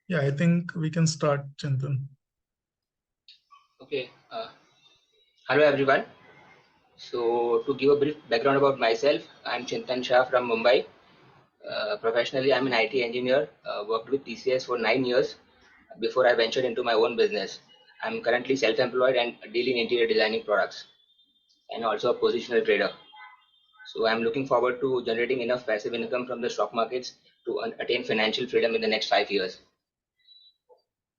Yeah, I think we can start, Chintan. Okay. Hello everyone. So to give a brief background about myself, I'm Chintan Shah from Mumbai. Professionally, I'm an IT engineer. Worked with TCS for 9 years before I ventured into my own business. I'm currently self-employed and deal in interior designing products and also a positional trader. So I'm looking forward to generating enough passive income from the stock markets to attain financial freedom in the next 5 years.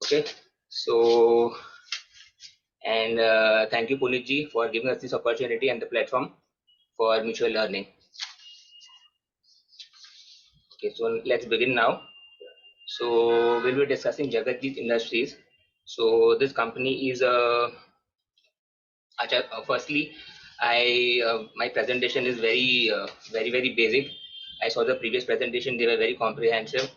Okay. So and thank you Punit ji for giving us this opportunity and the platform for mutual learning. Okay, so let's begin now. So we'll be discussing Jagatjit Industries. So this company is firstly, my presentation is very basic. I saw the previous presentation; they were very comprehensive.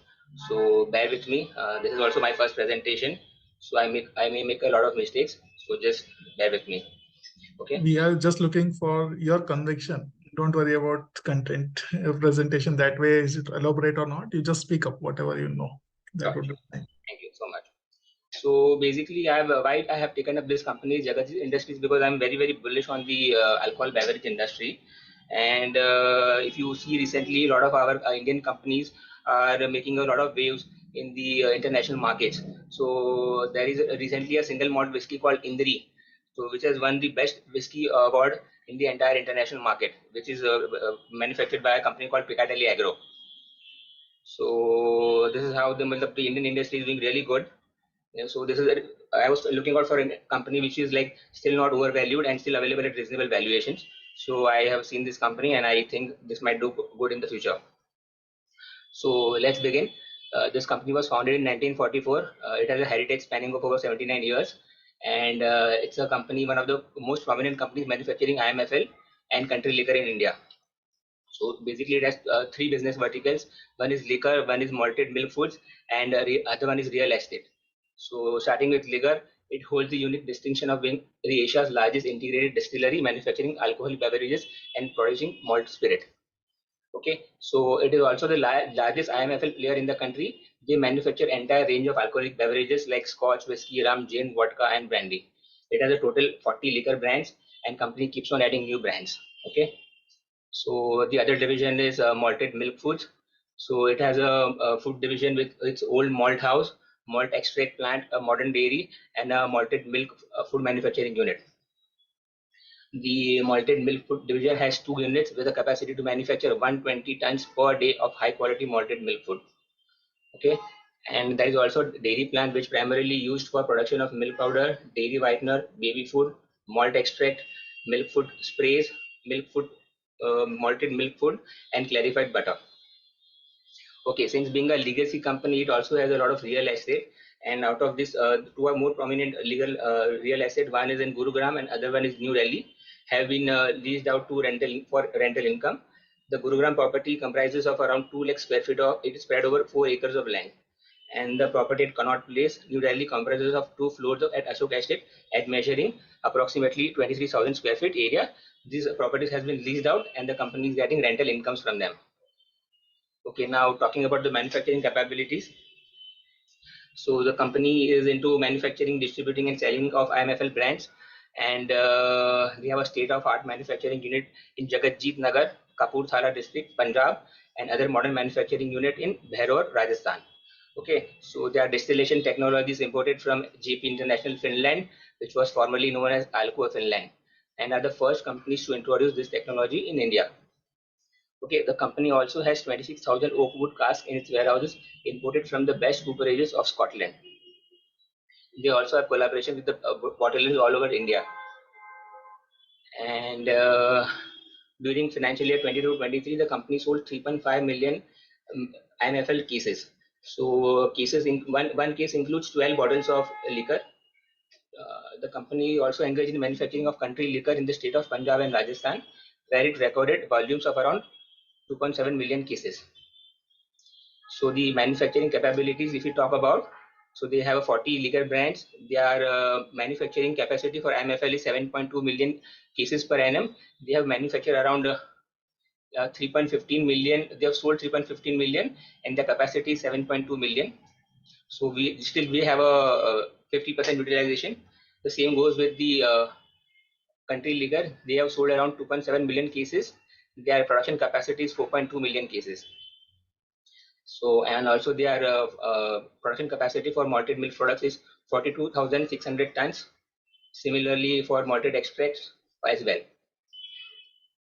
So bear with me. This is also my first presentation, so I may make a lot of mistakes. So just bear with me. Okay. We are just looking for your conviction. Don't worry about content presentation. That way, is it elaborate or not? You just speak up whatever you know. That would be fine. Thank you so much. So basically, why I have taken up this company Jagatjit Industries because I'm very bullish on the alcohol beverage industry. And if you see recently, a lot of our Indian companies are making a lot of waves in the international markets. So there is recently a single malt whiskey called Indri, so which has won the best whiskey award in the entire international market, which is manufactured by a company called Piccadilly Agro. So this is how the Indian industry is doing really good. Yeah, so this is I was looking out for a company which is like still not overvalued and still available at reasonable valuations. So I have seen this company and I think this might do good in the future. So let's begin. This company was founded in 1944. It has a heritage spanning of over 79 years, and it's a company, one of the most prominent companies manufacturing IMFL and country liquor in India. So basically, it has three business verticals. One is liquor, one is malted milk foods, and other one is real estate. So starting with liquor, it holds the unique distinction of being Asia's largest integrated distillery manufacturing alcoholic beverages and producing malt spirit. Okay, so it is also the largest IMFL player in the country. They manufacture entire range of alcoholic beverages like scotch, whiskey, rum, gin, vodka, and brandy. It has a total 40 liquor brands, and company keeps on adding new brands. Okay, so the other division is malted milk foods. So it has a food division with its old malt house, malt extract plant, a modern dairy, and a malted milk food manufacturing unit. The malted milk food division has two units with a capacity to manufacture 120 tons per day of high quality malted milk food. Okay, and there is also a dairy plant which primarily used for production of milk powder, dairy whitener, baby food, malt extract, milk food sprays, milk food, malted milk food, and clarified butter. Okay, since being a legacy company, it also has a lot of real estate. And out of this, two are more prominent legal real estate. One is in Gurugram and other one is New Delhi. Have been leased out to rental income. The Gurugram property comprises of around 2 lakh square feet of. It is spread over 4 acres of land. And the property at Connaught Place, New Delhi, comprises of 2 floors at Ashok Estate at measuring approximately 23,000 square feet area. These properties has been leased out, and the company is getting rental incomes from them. Okay, now talking about the manufacturing capabilities. So the company is into manufacturing, distributing, and selling of IMFL brands, and we have a state-of-art manufacturing unit in Jagatjit Nagar, Kapurthala district, Punjab, and other modern manufacturing unit in Bhairor, Rajasthan. Okay, so there are distillation technologies imported from JP International Finland, which was formerly known as Alcoa Finland, and are the first companies to introduce this technology in India. Okay, the company also has 26,000 oak wood casks in its warehouses imported from the best cooperages of Scotland. They also have collaboration with the bottlers all over India. And during financial year 22-23, the company sold 3.5 million IMFL cases. So cases in one case includes 12 bottles of liquor. The company also engaged in manufacturing of country liquor in the state of Punjab and Rajasthan, where it recorded volumes of around 2.7 million cases. So the manufacturing capabilities, if you talk about, so they have 40 liquor brands. Their manufacturing capacity for MFL is 7.2 million cases per annum. They have manufactured around 3.15 million. They have sold 3.15 million, and their capacity is 7.2 million. So we have a 50% utilization. The same goes with the country liquor. They have sold around 2.7 million cases. Their production capacity is 4.2 million cases. So, and also their production capacity for malted milk products is 42,600 tons. Similarly for malted extracts as well.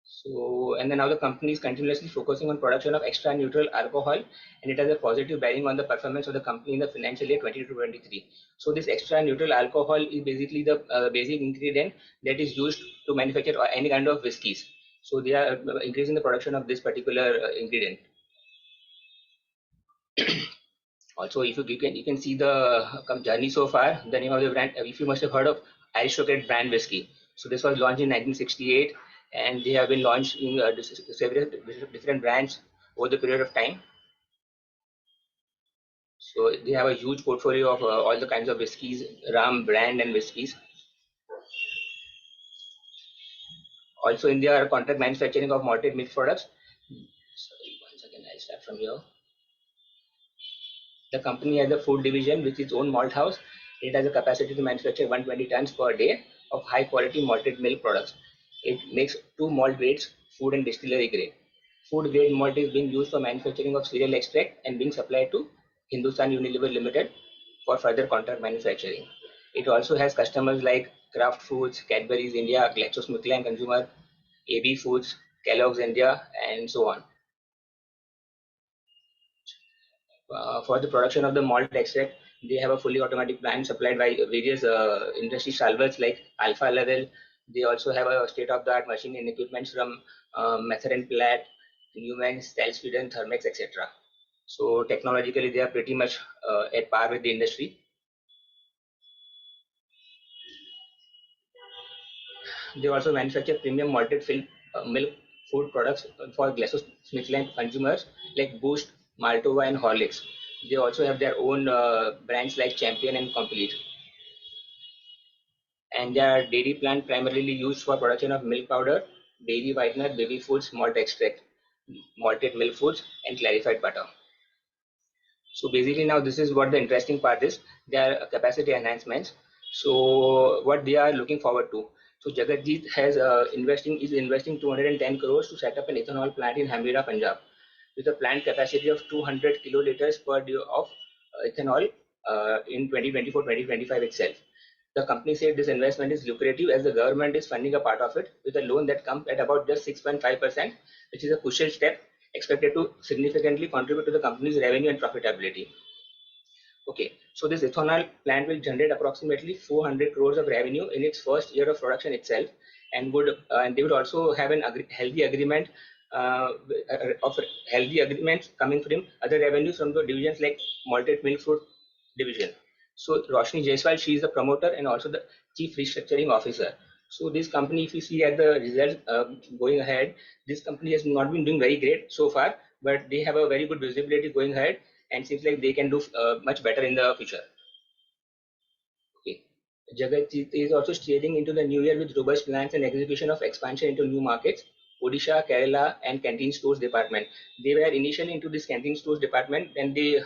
So, and then now the company is continuously focusing on production of extra neutral alcohol, and it has a positive bearing on the performance of the company in the financial year 22-23. So this extra neutral alcohol is basically the basic ingredient that is used to manufacture any kind of whiskies. So they are increasing the production of this particular ingredient. Also, if you can see the journey so far. The name of the brand, if you must have heard of Aristocrat brand whiskey. So this was launched in 1968, and they have been launched in several different brands over the period of time. So they have a huge portfolio of all the kinds of whiskies, rum, brand, and whiskies. Also, in their contract manufacturing of malted milk products. Sorry, once again, I'll start from here. The company has a food division which is own malt house. It has a capacity to manufacture 120 tons per day of high quality malted milk products. It makes two malt grades, food and distillery grade. Food grade malt is being used for manufacturing of cereal extract and being supplied to Hindustan Unilever Limited for further contract manufacturing. It also has customers like Kraft Foods, Cadbury's India, GlaxoSmithKline Consumer, AB Foods, Kellogg's India, and so on. For the production of the malt extract, they have a fully automatic plant supplied by various industry stalwarts like Alpha Level. They also have a state-of-the-art machine and equipment from Meson, Newman, Stel Sweden, Thermex, etc. So technologically, they are pretty much at par with the industry. They also manufacture premium malted milk food products for GlaxoSmithKline consumers like Boost, Maltova, and Horlicks. They also have their own brands like Champion and Complete. And their dairy plant primarily used for production of milk powder, dairy whitener, baby foods, malt extract, malted milk foods, and clarified butter. So basically now this is what the interesting part is. Their capacity enhancements. So what they are looking forward to. So Jagatjit is investing 210 crores to set up an ethanol plant in Hamira, Punjab, with a plant capacity of 200 kiloliters per day of ethanol in 2024-2025 itself. The company said this investment is lucrative as the government is funding a part of it with a loan that comes at about just 6.5%, which is a crucial step expected to significantly contribute to the company's revenue and profitability. Okay, so this ethanol plant will generate approximately 400 crores of revenue in its first year of production itself, and they would also have an healthy agreement coming from other revenues from the divisions like malted milk food division. So Roshni Jaiswal, she is the promoter and also the chief restructuring officer. So this company, if you see at the results going ahead, this company has not been doing very great so far, but they have a very good visibility going ahead, and seems like they can do much better in the future. Okay. Jagatjit is also steering into the new year with robust plans and execution of expansion into new markets, Odisha, Kerala, and canteen stores department. They were initially into this canteen stores department, then they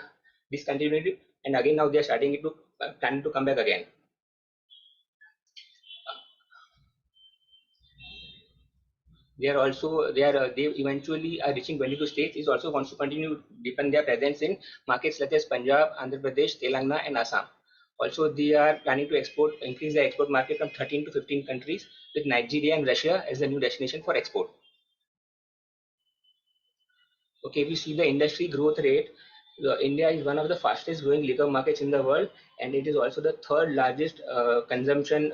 discontinued it, and again now they are starting to planning to come back again. They eventually are reaching 22 states. It also wants to continue to deepen their presence in markets such as Punjab, Andhra Pradesh, Telangana, and Assam. Also, they are planning to increase their export market from 13 to 15 countries, with Nigeria and Russia as the new destination for export. Okay, if you see the industry growth rate, India is one of the fastest growing liquor markets in the world, and it is also the third largest consumption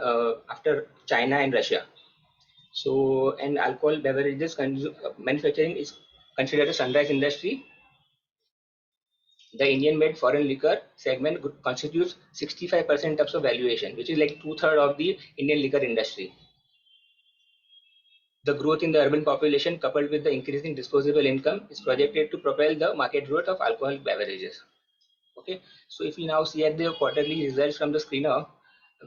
after China and Russia. So, and alcohol beverages manufacturing is considered a sunrise industry. The Indian-made foreign liquor segment constitutes 65% of the valuation, which is like 2/3 of the Indian liquor industry. The growth in the urban population, coupled with the increasing disposable income, is projected to propel the market growth of alcoholic beverages. Okay, so if we now see at the quarterly results from the screener,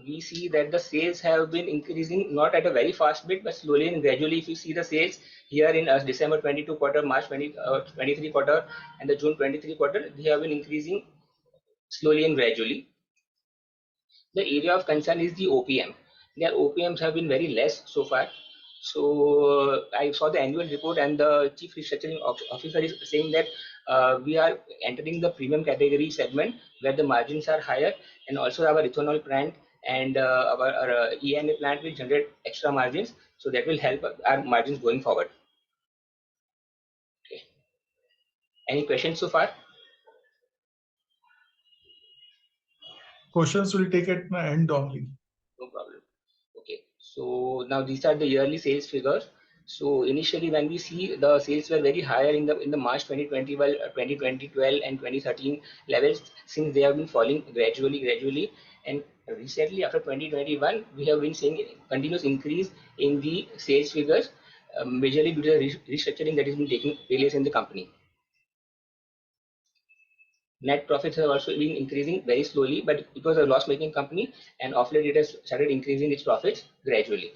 we see that the sales have been increasing not at a very fast bit, but slowly and gradually. If you see the sales here in December 22 quarter, March 23 quarter, and the June 23 quarter, they have been increasing slowly and gradually. The area of concern is the OPM. Their OPMs have been very less so far. So I saw the annual report, and the chief restructuring officer is saying that we are entering the premium category segment where the margins are higher, and also our ethanol plant and our ENA plant will generate extra margins. So that will help our margins going forward. Okay. Any questions so far? Questions will take at my end only. No problem. Okay, so now these are the yearly sales figures. So initially, when we see the sales were very higher in the March 2020, 2012 and 2013 levels, since they have been falling gradually, and recently after 2021, we have been seeing continuous increase in the sales figures, majorly due to the restructuring that has been taking place in the company. Net profits have also been increasing very slowly, but it was a loss-making company, and of late it has started increasing its profits gradually.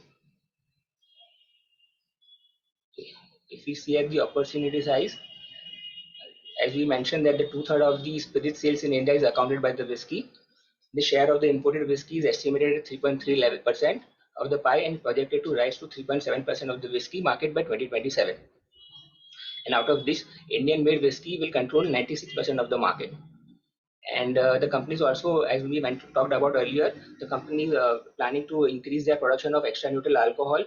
If we see at the opportunity size, as we mentioned that the 2/3 of the spirit sales in India is accounted by the whiskey. The share of the imported whiskey is estimated at 3.3% of the pie and projected to rise to 3.7% of the whiskey market by 2027. And out of this, Indian-made whiskey will control 96% of the market. And the companies also, as we talked about earlier, the company is planning to increase their production of extra neutral alcohol,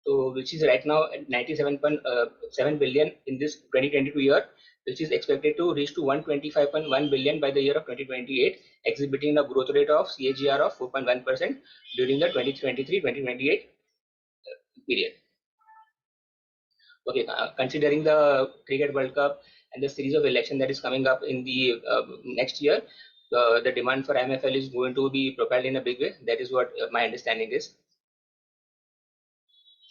so which is right now at 97.7 billion in this 2022 year, which is expected to reach to 125.1 billion by the year of 2028, exhibiting a growth rate of CAGR of 4.1% during the 2023-2028 period. Okay, considering the Cricket World Cup and the series of election that is coming up in the next year, the demand for MFL is going to be propelled in a big way. That is what my understanding is.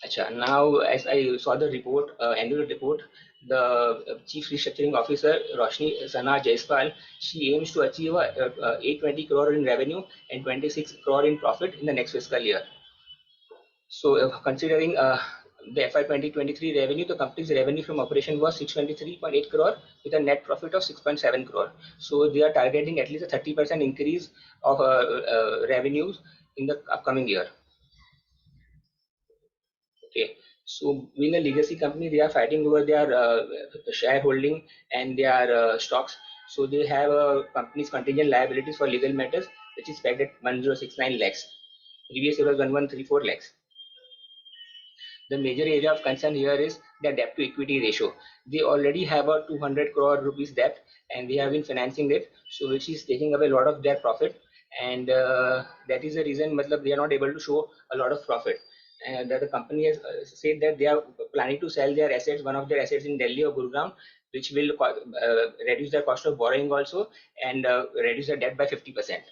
Achha, now, as I saw the report, annual report, the Chief Restructuring Officer, Roshni Sana Jaiswal, she aims to achieve 820 crore in revenue and 26 crore in profit in the next fiscal year. So, considering the FY 2023 revenue, the company's revenue from operation was 623.8 crore with a net profit of 6.7 crore. So, they are targeting at least a 30% increase of revenues in the upcoming year. Okay, so being a legacy company, they are fighting over their shareholding and their stocks. So they have a company's contingent liabilities for legal matters, which is pegged at 1069 lakhs. Previous year was 1134 lakhs. The major area of concern here is the debt to equity ratio. They already have a 200 crore rupees debt, and they have been financing it, so which is taking away a lot of their profit, and that is the reason they are not able to show a lot of profit. And that the company has said that they are planning to sell their assets, one of their assets in Delhi or Gurugram, which will reduce their cost of borrowing also and reduce the debt by 50%.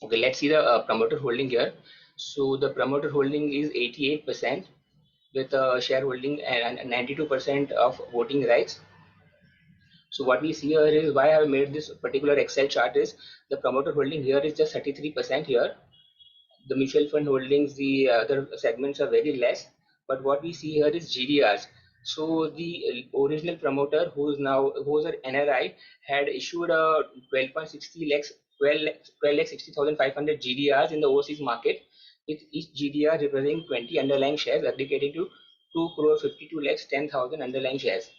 Okay, let's see the promoter holding here. So the promoter holding is 88% with a shareholding and 92% of voting rights. So what we see here is why I have made this particular Excel chart is the promoter holding here is just 33% here. The mutual fund holdings, the other segments are very less. But what we see here is GDRs. So the original promoter, who is an NRI, had issued a 12.60 lakhs 12,60,500 GDRs in the overseas market, with each GDR representing 20 underlying shares, aggregating to 2 crore 52 lakhs 10,000 underlying shares.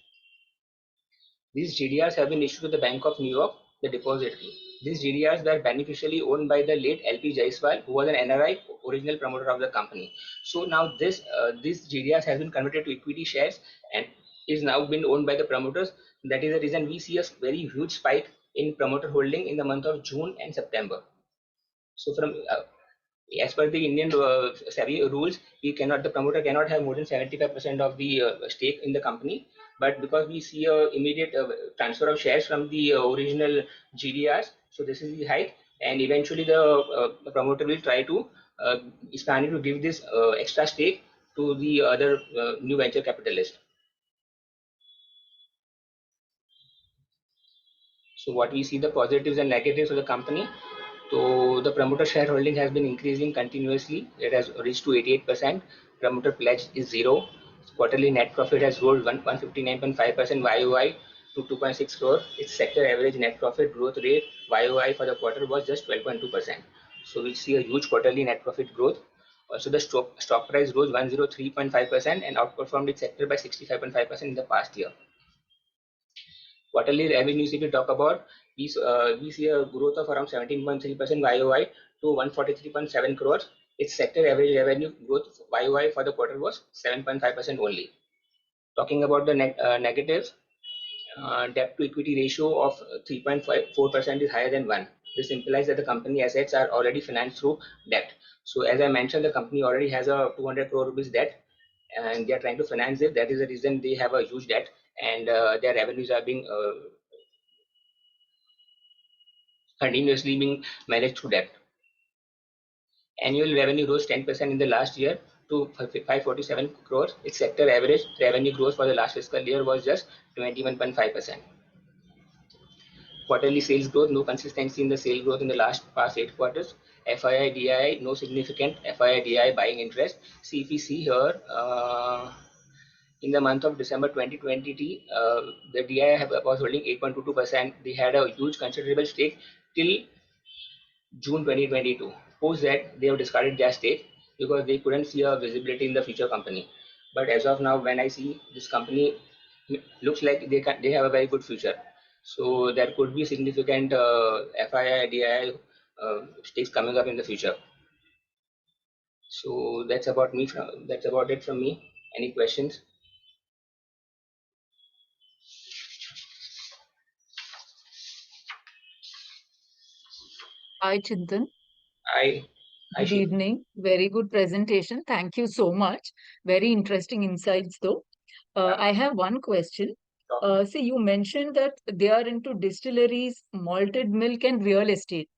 These GDRs have been issued to the Bank of New York, the depository. These GDRs were beneficially owned by the late LP Jaiswal, who was an NRI, original promoter of the company. So now these GDRs has been converted to equity shares and is now been owned by the promoters. That is the reason we see a very huge spike in promoter holding in the month of June and September. So from as per the Indian SEBI rules, the promoter cannot have more than 75% of the stake in the company. But because we see a immediate transfer of shares from the original GDRs, so this is the hike, and eventually the promoter will try to is planning to give this extra stake to the other new venture capitalist. So what we see the positives and negatives of the company. So the promoter shareholding has been increasing continuously. It has reached to 88%. Promoter pledge is 0. Quarterly net profit has rolled 159.5% YOY to 2.6 crore. Its sector average net profit growth rate YOY for the quarter was just 12.2%. So we see a huge quarterly net profit growth. Also, the stock price rose 103.5% and outperformed its sector by 65.5% in the past year. Quarterly revenues, if we talk about, we see a growth of around 17.3% YOY to 143.7 crores. Its sector average revenue growth YOY for the quarter was 7.5% only. Talking about the negatives, debt to equity ratio of 3.4% is higher than 1. This implies that the company assets are already financed through debt. So as I mentioned, the company already has a 200 crore rupees debt and they are trying to finance it. That is the reason they have a huge debt and their revenues are being continuously being managed through debt. Annual revenue rose 10% in the last year to 547 crores. Its sector average revenue growth for the last fiscal year was just 21.5%. Quarterly sales growth, no consistency in the sale growth in the past 8 quarters. FII, DII, no significant FII, DII buying interest. See, if we see here, in the month of December 2020, the DII was holding 8.22%. They had a huge considerable stake till June 2022. Post that, they have discarded their stake because they couldn't see a visibility in the future company. But as of now, when I see this company, looks like they have a very good future. So there could be significant FII, DII stakes coming up in the future. So that's about it from me. Any questions? Hi, Chintan. Hi. Good evening. Very good presentation. Thank you so much. Very interesting insights, though. I have one question. See, you mentioned that they are into distilleries, malted milk, and real estate,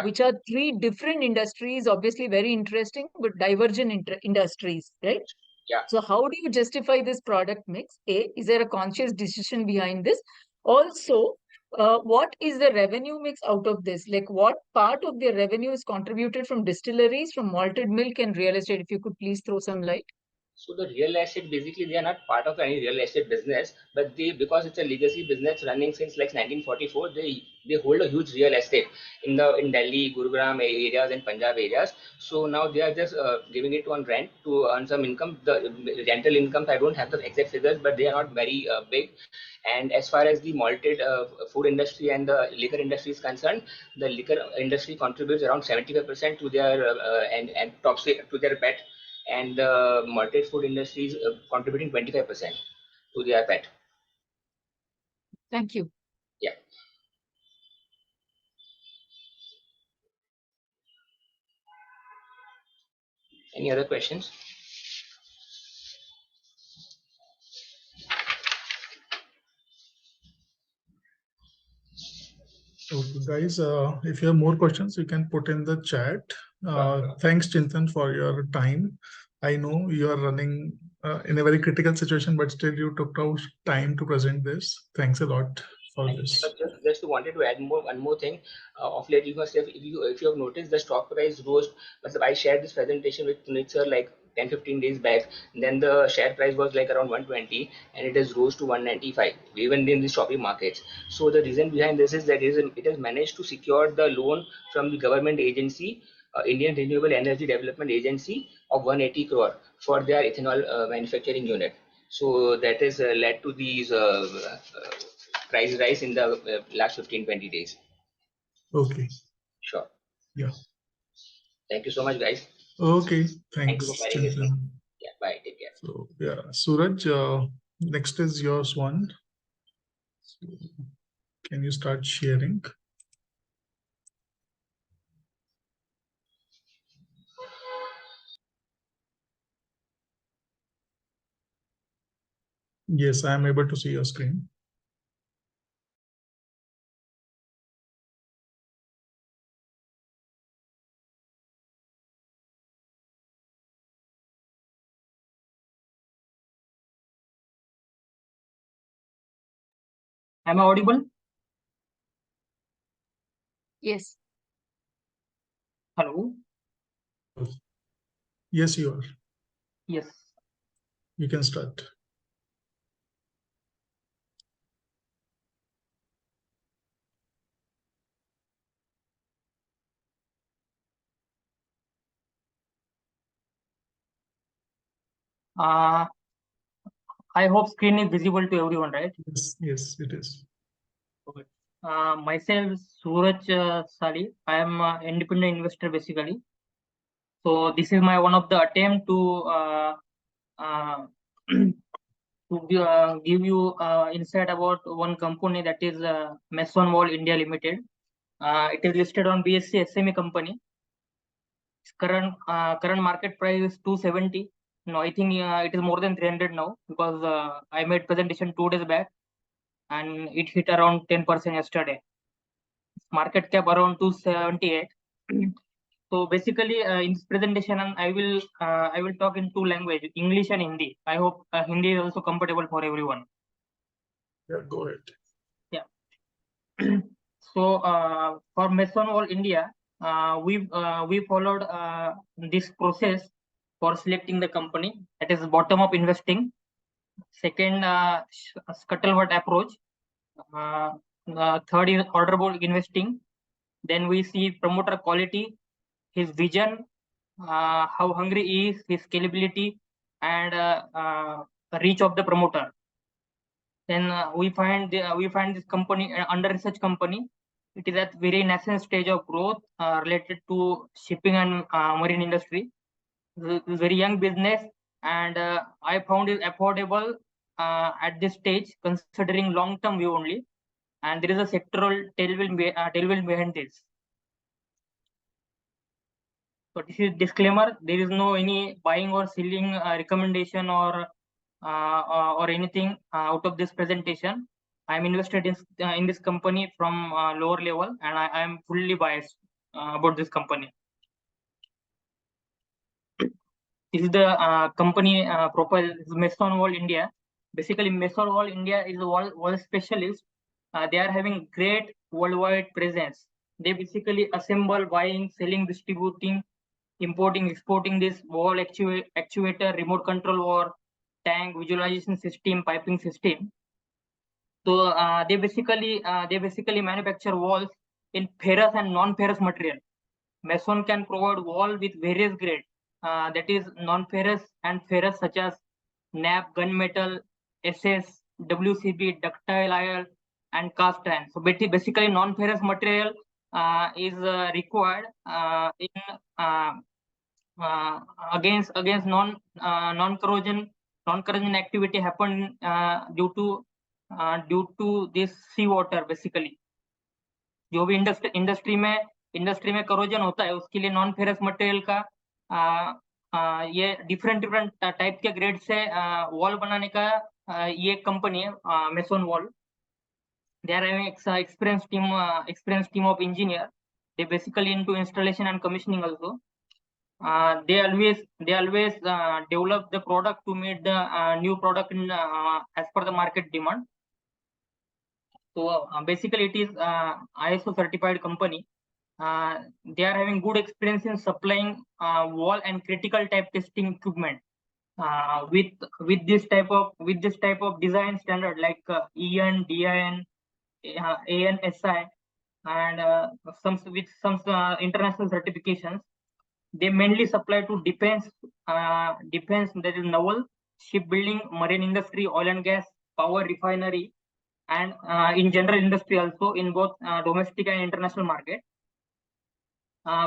which are 3 different industries, obviously very interesting, but divergent industries, right? Yeah. So how do you justify this product mix? A, is there a conscious decision behind this? Also, what is the revenue mix out of this? Like what part of the revenue is contributed from distilleries, from malted milk and real estate? If you could please throw some light. So the real estate, basically, they are not part of any real estate business, but because it's a legacy business running since like 1944, they hold a huge real estate in Delhi, Gurugram areas and Punjab areas. So now they are just giving it on rent to earn some income. The rental incomes, I don't have the exact figures, but they are not very big. And as far as the malted food industry and the liquor industry is concerned, the liquor industry contributes around 75% to their and top to their PAT, and the malted food industry is contributing 25% to their PAT. Thank you. Yeah. Any other questions? Okay, guys, if you have more questions, you can put in the chat. Thanks, Chintan, for your time. I know you are running in a very critical situation, but still you took out time to present this. Thanks a lot for this. Just wanted to add one more thing. Of late, you must have, if you have noticed, the stock price rose. But I shared this presentation with Punit sir like 10-15 days back. Then the share price was like around 120, and it has rose to 195, even in the shopping markets. So the reason behind this is that it has managed to secure the loan from the government agency, Indian Renewable Energy Development Agency, of 180 crore for their ethanol manufacturing unit. So that has led to these price rise in the last 15-20 days. Okay. Sure. Yeah. Thank you so much, guys. Okay. Thank you Thanks, for sharing Chintan. Yeah. Bye. Take care. So yeah, Suraj, next is yours one. So, can you start sharing? Yes, I am able to see your screen. Am I audible? Yes. Hello. Yes, you are. Yes. You can start. I hope screen is visible to everyone, right? Yes, it is. Okay. Myself, Suraj Sali. I am an independent investor basically. So this is my one of the attempt to uh, give you insight about one company, that is Meson India Limited. It is listed on BSE SME company. Its current market price is 270. No, I think it is more than 300 now, because I made presentation 2 days back and it hit around 10% yesterday. Market cap around 278. So basically, in this presentation, I will talk in two languages, English and Hindi. I hope Hindi is also comfortable for everyone. Yeah, go ahead. Yeah. So for Meson India, we followed this process for selecting the company. That is bottom up investing. Second, scuttlebutt approach. Third is order book investing. Then we see promoter quality, his vision, how hungry he is, his scalability, and reach of the promoter. Then we find this company under research company. It is at very nascent stage of growth related to shipping and marine industry. It's a very young business, and I found it affordable at this stage, considering long term view only. And there is a sectoral tailwind behind this. So this is disclaimer. There is no any buying or selling recommendation or anything out of this presentation. I am invested in this company from lower level, and I am fully biased about this company. This is the company profile. Meson India. Basically, Meson India is a wall specialist. They are having great worldwide presence. They basically assemble, buying, selling, distributing, importing, exporting this wall actuator, remote control or tank visualization system, piping system. So they basically manufacture walls in ferrous and non-ferrous material. Meson can provide wall with various grades, that is non-ferrous and ferrous, such as NAP, gunmetal, SS, WCB, ductile iron, and cast iron. So basically non-ferrous material is required in against non-corrosion activity happen due to this seawater basically. जो भी industry में corrosion होता है, उसके लिए non ferrous material का ये different type के ग्रेड से वॉल बनाने का ये कंपनी है mason wall. They are having experienced team of engineer. They basically into installation and commissioning also. They always develop the product to meet the new product in, as per the market demand. So basically it is ISO certified company. They are having good experience in supplying wall and critical type testing equipment with this type of design standard like EN, DIN, ANSI, and some international certifications. They mainly supply to defense, that is naval, shipbuilding, marine industry, oil and gas, power refinery, and in general industry also, in both domestic and international market.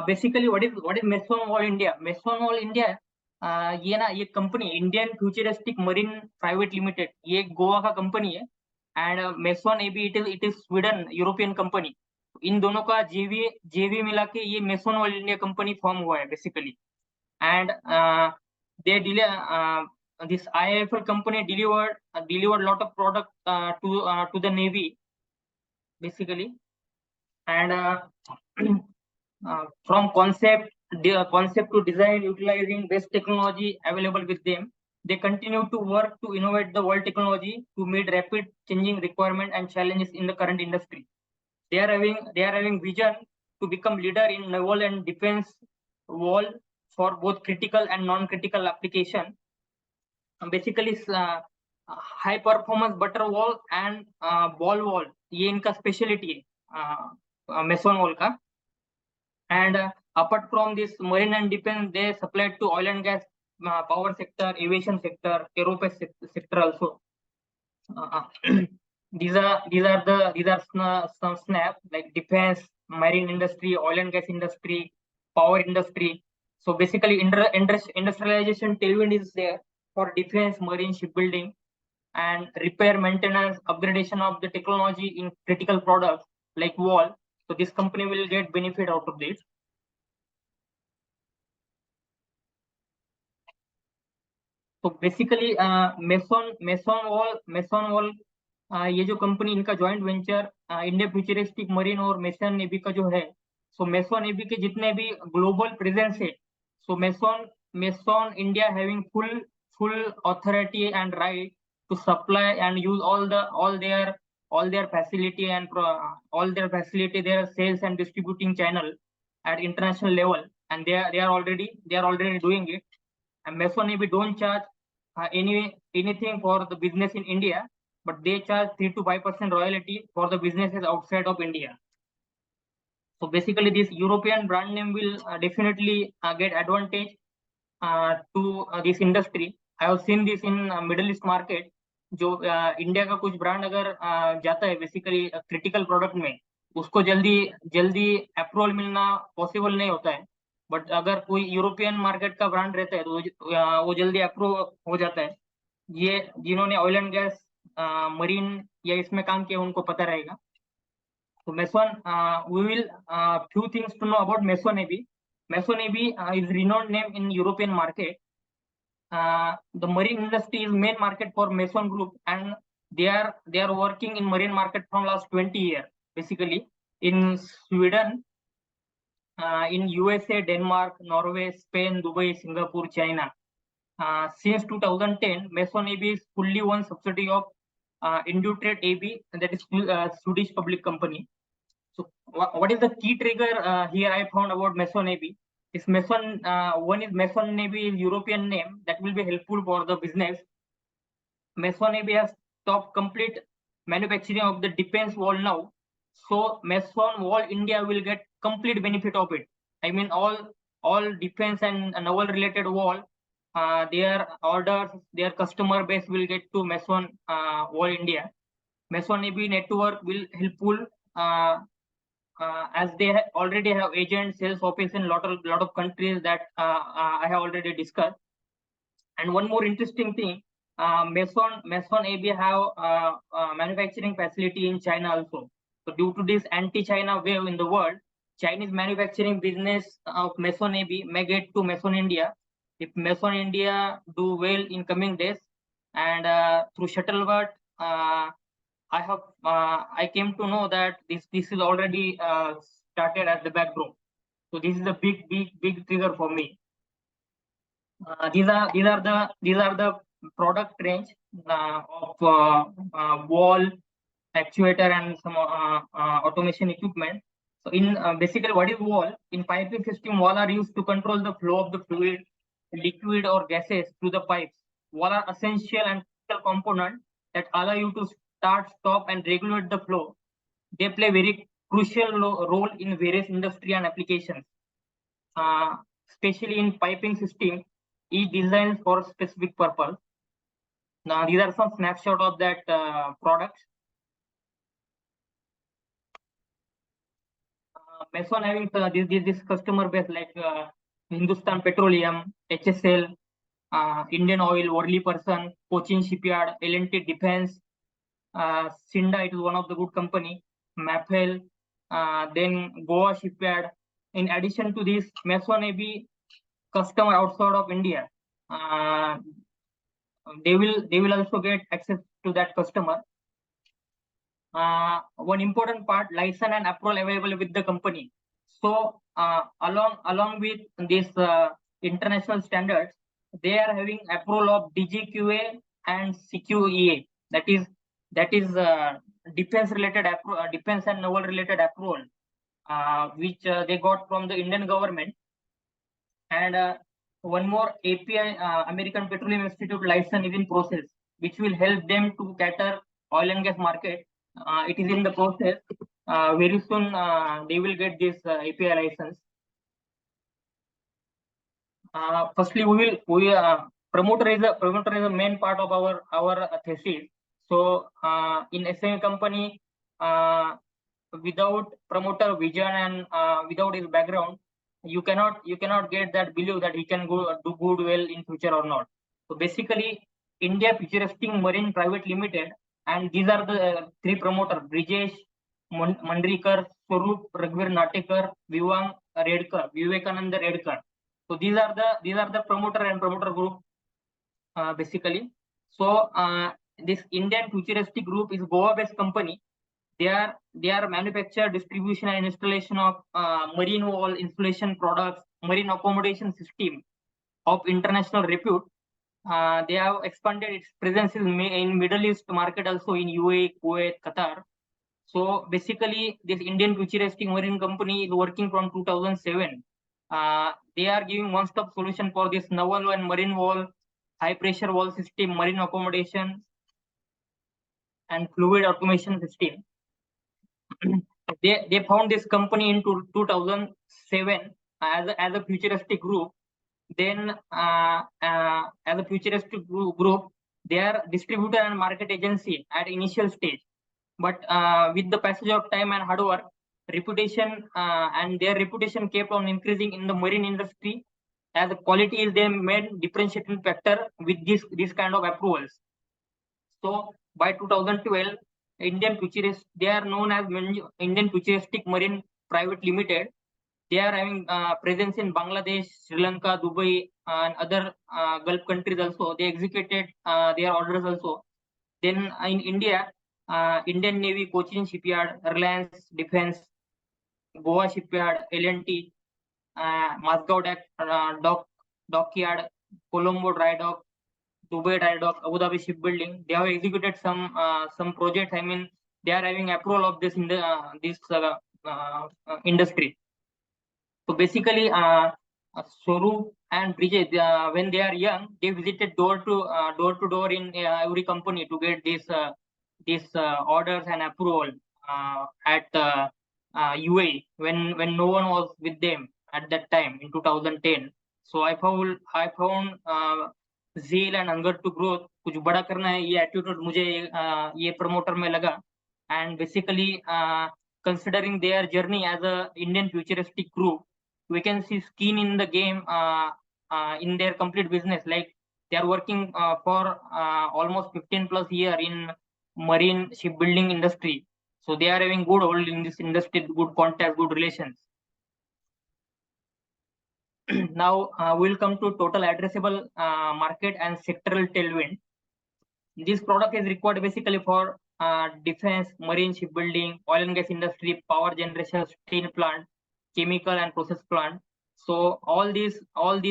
Basically, what is Meson India? Meson India ये company Indian futuristic marine private limited, ये गोवा का company है, and Meson AB it is Sweden European company. इन दोनों का जेवी मिला के ये मेसन इंडिया कंपनी फॉर्म हुआ है basically. And this IIFL company delivered lot of product to the Navy basically, and from concept to design, utilizing best technology available with them, they continue to work to innovate the world technology to meet rapid changing requirement and challenges in the current industry. They are having vision to become leader in naval and defense wall for both critical and non-critical application. basically high performance butter wall and ball wall, ये इनका speciality है meson wall का. And apart from this marine and defense, they supplied to oil and gas, power sector, aviation sector, aerospace sector also. These are some snap like defense, marine industry, oil and gas industry, power industry. So basically industrialization tailwind is there for defense, marine, shipbuilding, and repair, maintenance, upgradation of the technology in critical products like wall. So this company will get benefit out of this. तो basically mason wall ये जो company इनका joint venture India futuristic marine और mason navy का जो है, so mason navy के जितने भी ग्लोबल प्रेजेंस है, so Meson India having full authority and right to supply and use all their facility and their sales and distributing channel at international level, and they are already doing it. And Meson Navy don't charge anything for the business in India, but they charge 3 to 5% royalty for the businesses outside of India. So basically, this European brand name will definitely get advantage to this industry. I have seen this in Middle East market. जो India का कुछ brand अगर जाता है basically critical product में, उसको जल्दी approval मिलना पॉसिबल नहीं होता है. बट अगर कोई यूरोपियन मार्केट का ब्रांड रहता है तो वो जल्दी अप्रूव हो जाता है. ये जिन्होंने ऑयल एंड गैस, मरीन या इसमें काम किया उनको पता रहेगा. So Meson, we will few things to know about Meson Navy. Meson Navy is renowned name in European market. The marine industry is main market for Meson Group, and they are working in marine market from last 20 years. Basically, in Sweden, in USA, Denmark, Norway, Spain, Dubai, Singapore, China. Since 2010, Meson Navy is fully owned subsidiary of Indutrade AB, and that is Swedish public company. So what is the key trigger here I found about Meson Navy? Is Meson, one is Meson Navy is European name that will be helpful for the business. Meson Navy has stopped complete manufacturing of the defense wall now. So Meson Wall India will get complete benefit of it. I mean all defense and naval related wall, their orders, their customer base will get to Meson Wall India. Meson Navy network will helpful as they already have agent sales office in lot of countries that I have already discussed. And one more interesting thing, Meson AB have manufacturing facility in China also. So due to this anti-China wave in the world, Chinese manufacturing business of Meson AB may get to Meson India. If Meson India do well in coming days, and through Shuttleworth, I came to know that this is already started at the background. So this is a big trigger for me. These are the product range of wall, actuator, and some automation equipment. So in basically, what is wall? In piping system, wall are used to control the flow of the fluid, liquid or gases through the pipes. Wall are essential and critical component that allow you to start, stop, and regulate the flow. They play very crucial role in various industry and applications, especially in piping system. Each designed for specific purpose. Now these are some snapshot of that products. Meson having this customer base like Hindustan Petroleum, HSL, Indian Oil, Worley Person, Cochin Shipyard, L&T Defense, Sinda, it is one of the good company, Mapel, then Goa Shipyard. In addition to this, Meson Navy customer outside of India, they will also get access to that customer. One important part, license and approval available with the company. So along with this international standards, they are having approval of DGQA and CQEA. That is defense and naval related approval, which they got from the Indian government. And one more API, American Petroleum Institute license is in process, which will help them to cater oil and gas market. It is in the process. Very soon they will get this API license. Firstly, promoter is a main part of our thesis. So in SME company, without promoter vision and without his background, you cannot get that belief that he can go do good well in future or not. So basically, India Futuristic Marine Private Limited, and these are the three promoters: Brijesh Mandrikar, Swarup Raghuveer Natekar, Vivekananda Redkar. So these are the promoter and promoter group basically. So this Indian Futuristic Group is Goa-based company. They are manufacture, distribution, and installation of marine wall insulation products, marine accommodation system of international repute. They have expanded its presence in Middle East market, also in UAE, Kuwait, Qatar. So basically, this Indian Futuristic Marine Company is working from 2007. They are giving one-stop solution for this naval and marine wall, high pressure wall system, marine accommodation, and fluid automation system. They found this company in 2007 as a futuristic group. Then as a futuristic group, they are distributor and market agency at initial stage. But with the passage of time and hard work, reputation and their reputation kept on increasing in the marine industry, as the quality is their main differentiating factor with this kind of approvals. So by 2012, they are known as Indian Futuristic Marine Private Limited. They are having presence in Bangladesh, Sri Lanka, Dubai, and other Gulf countries also. They executed their orders also. Then in India, Indian Navy, Cochin Shipyard, Reliance Defense, Goa Shipyard, L&T, Masgao Dockyard, Colombo Dry Dock, Dubai Dry Dock, Abu Dhabi Shipbuilding. They have executed some projects. I mean, they are having approval of this in the industry. So basically, Swarup and Brijay, when they are young, they visited door to door in every company to get these orders and approval at UAE when no one was with them at that time in 2010. So I found zeal and hunger to growth. कुछ बड़ा करना है, ये attitude मुझे ये promoter में लगा. And basically considering their journey as a Indian futuristic group, we can see skin in the game in their complete business. Like they are working for almost 15 plus year in marine shipbuilding industry. So they are having good hold in this industry, good contact, good relations. Now we'll come to total addressable market and sectoral tailwind. This product is required basically for defense, marine shipbuilding, oil and gas industry, power generation, steel plant, chemical and process plant. So all these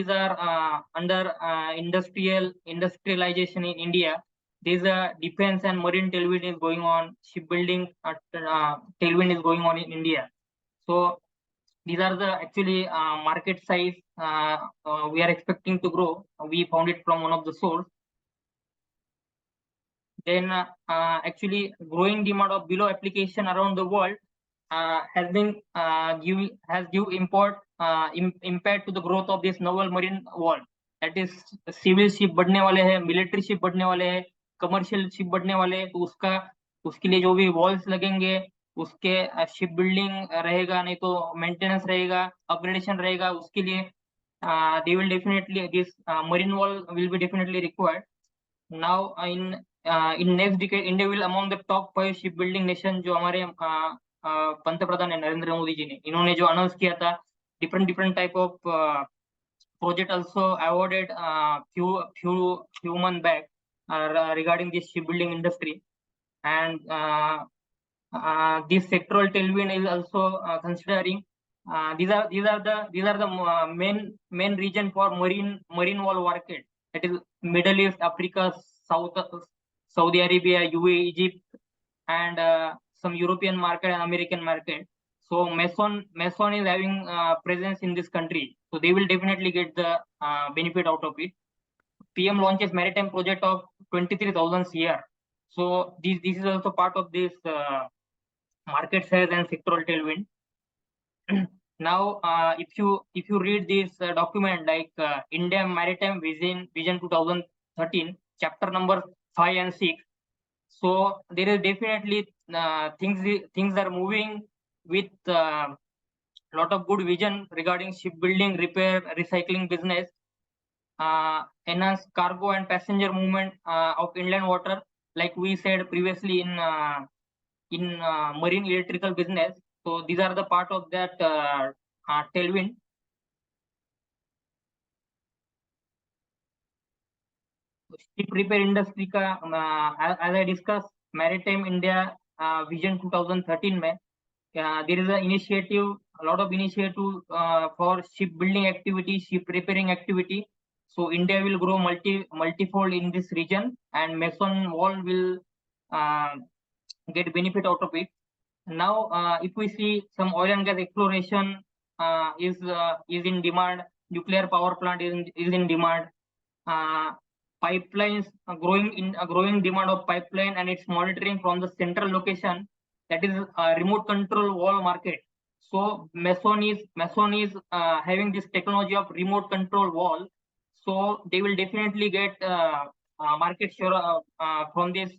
are under industrialization in India. There's a defense and marine tailwind is going on, shipbuilding tailwind is going on in India. So these are the actually market size we are expecting to grow. We found it from one of the source. Then actually growing demand of below application around the world has been give impact to the growth of this novel marine world. That is civil ship बढ़ने वाले हैं, military ship बढ़ने वाले हैं, commercial ship बढ़ने वाले हैं. तो उसके लिए जो भी walls लगेंगे, उसके ship building रहेगा, नहीं तो maintenance रहेगा, upgradation रहेगा, उसके लिए they will definitely this marine wall will be definitely required. Now in next decade, India will among the top 5 shipbuilding nation. जो हमारे पंतप्रधान है नरेंद्र मोदी जी ने, इन्होंने जो अनाउंस किया था, different type of project also awarded few months back regarding this shipbuilding industry, and this sectoral tailwind is also considering. These are the main region for marine wall market. That is Middle East, Africa, Saudi Arabia, UAE, Egypt, and some European market and American market. So Meson is having presence in this country, so they will definitely get the benefit out of it. PM launches maritime project of 23,000 CR. So this is also part of this market size and sectoral tailwind. Now, if you read this document like India Maritime Vision 2013, chapter number 5 and 6, so there is definitely things are moving with lot of good vision regarding shipbuilding, repair, recycling business, enhance cargo and passenger movement of inland water, like we said previously in marine electrical business. So these are the part of that tailwind. Ship repair industry का as I discussed, Maritime India Vision 2013 में there is a initiative, a lot of initiative for shipbuilding activity, ship repairing activity. So India will grow multifold in this region, and Meson wall will get benefit out of it. Now, if we see some oil and gas exploration is in demand, nuclear power plant is in demand. Pipelines growing demand of pipeline and its monitoring from the central location, that is remote control wall market. So Meson is having this technology of remote control wall, so they will definitely get market share from this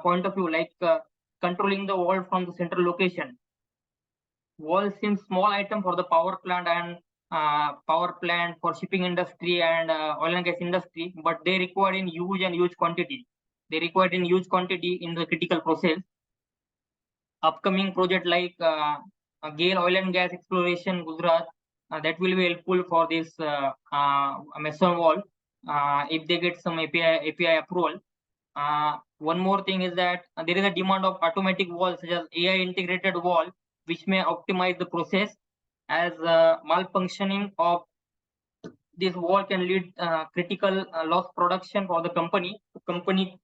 point of view, like controlling the wall from the central location. Wall seems small item for the power plant for shipping industry and oil and gas industry, but they require in huge quantity. They require in huge quantity in the critical process. Upcoming project like Gale Oil and Gas Exploration Gujarat, that will be helpful for this Meson wall if they get some API approval. One more thing is that there is a demand of automatic walls such as AI integrated wall, which may optimize the process, as malfunctioning of this wall can lead critical loss production for the company. The company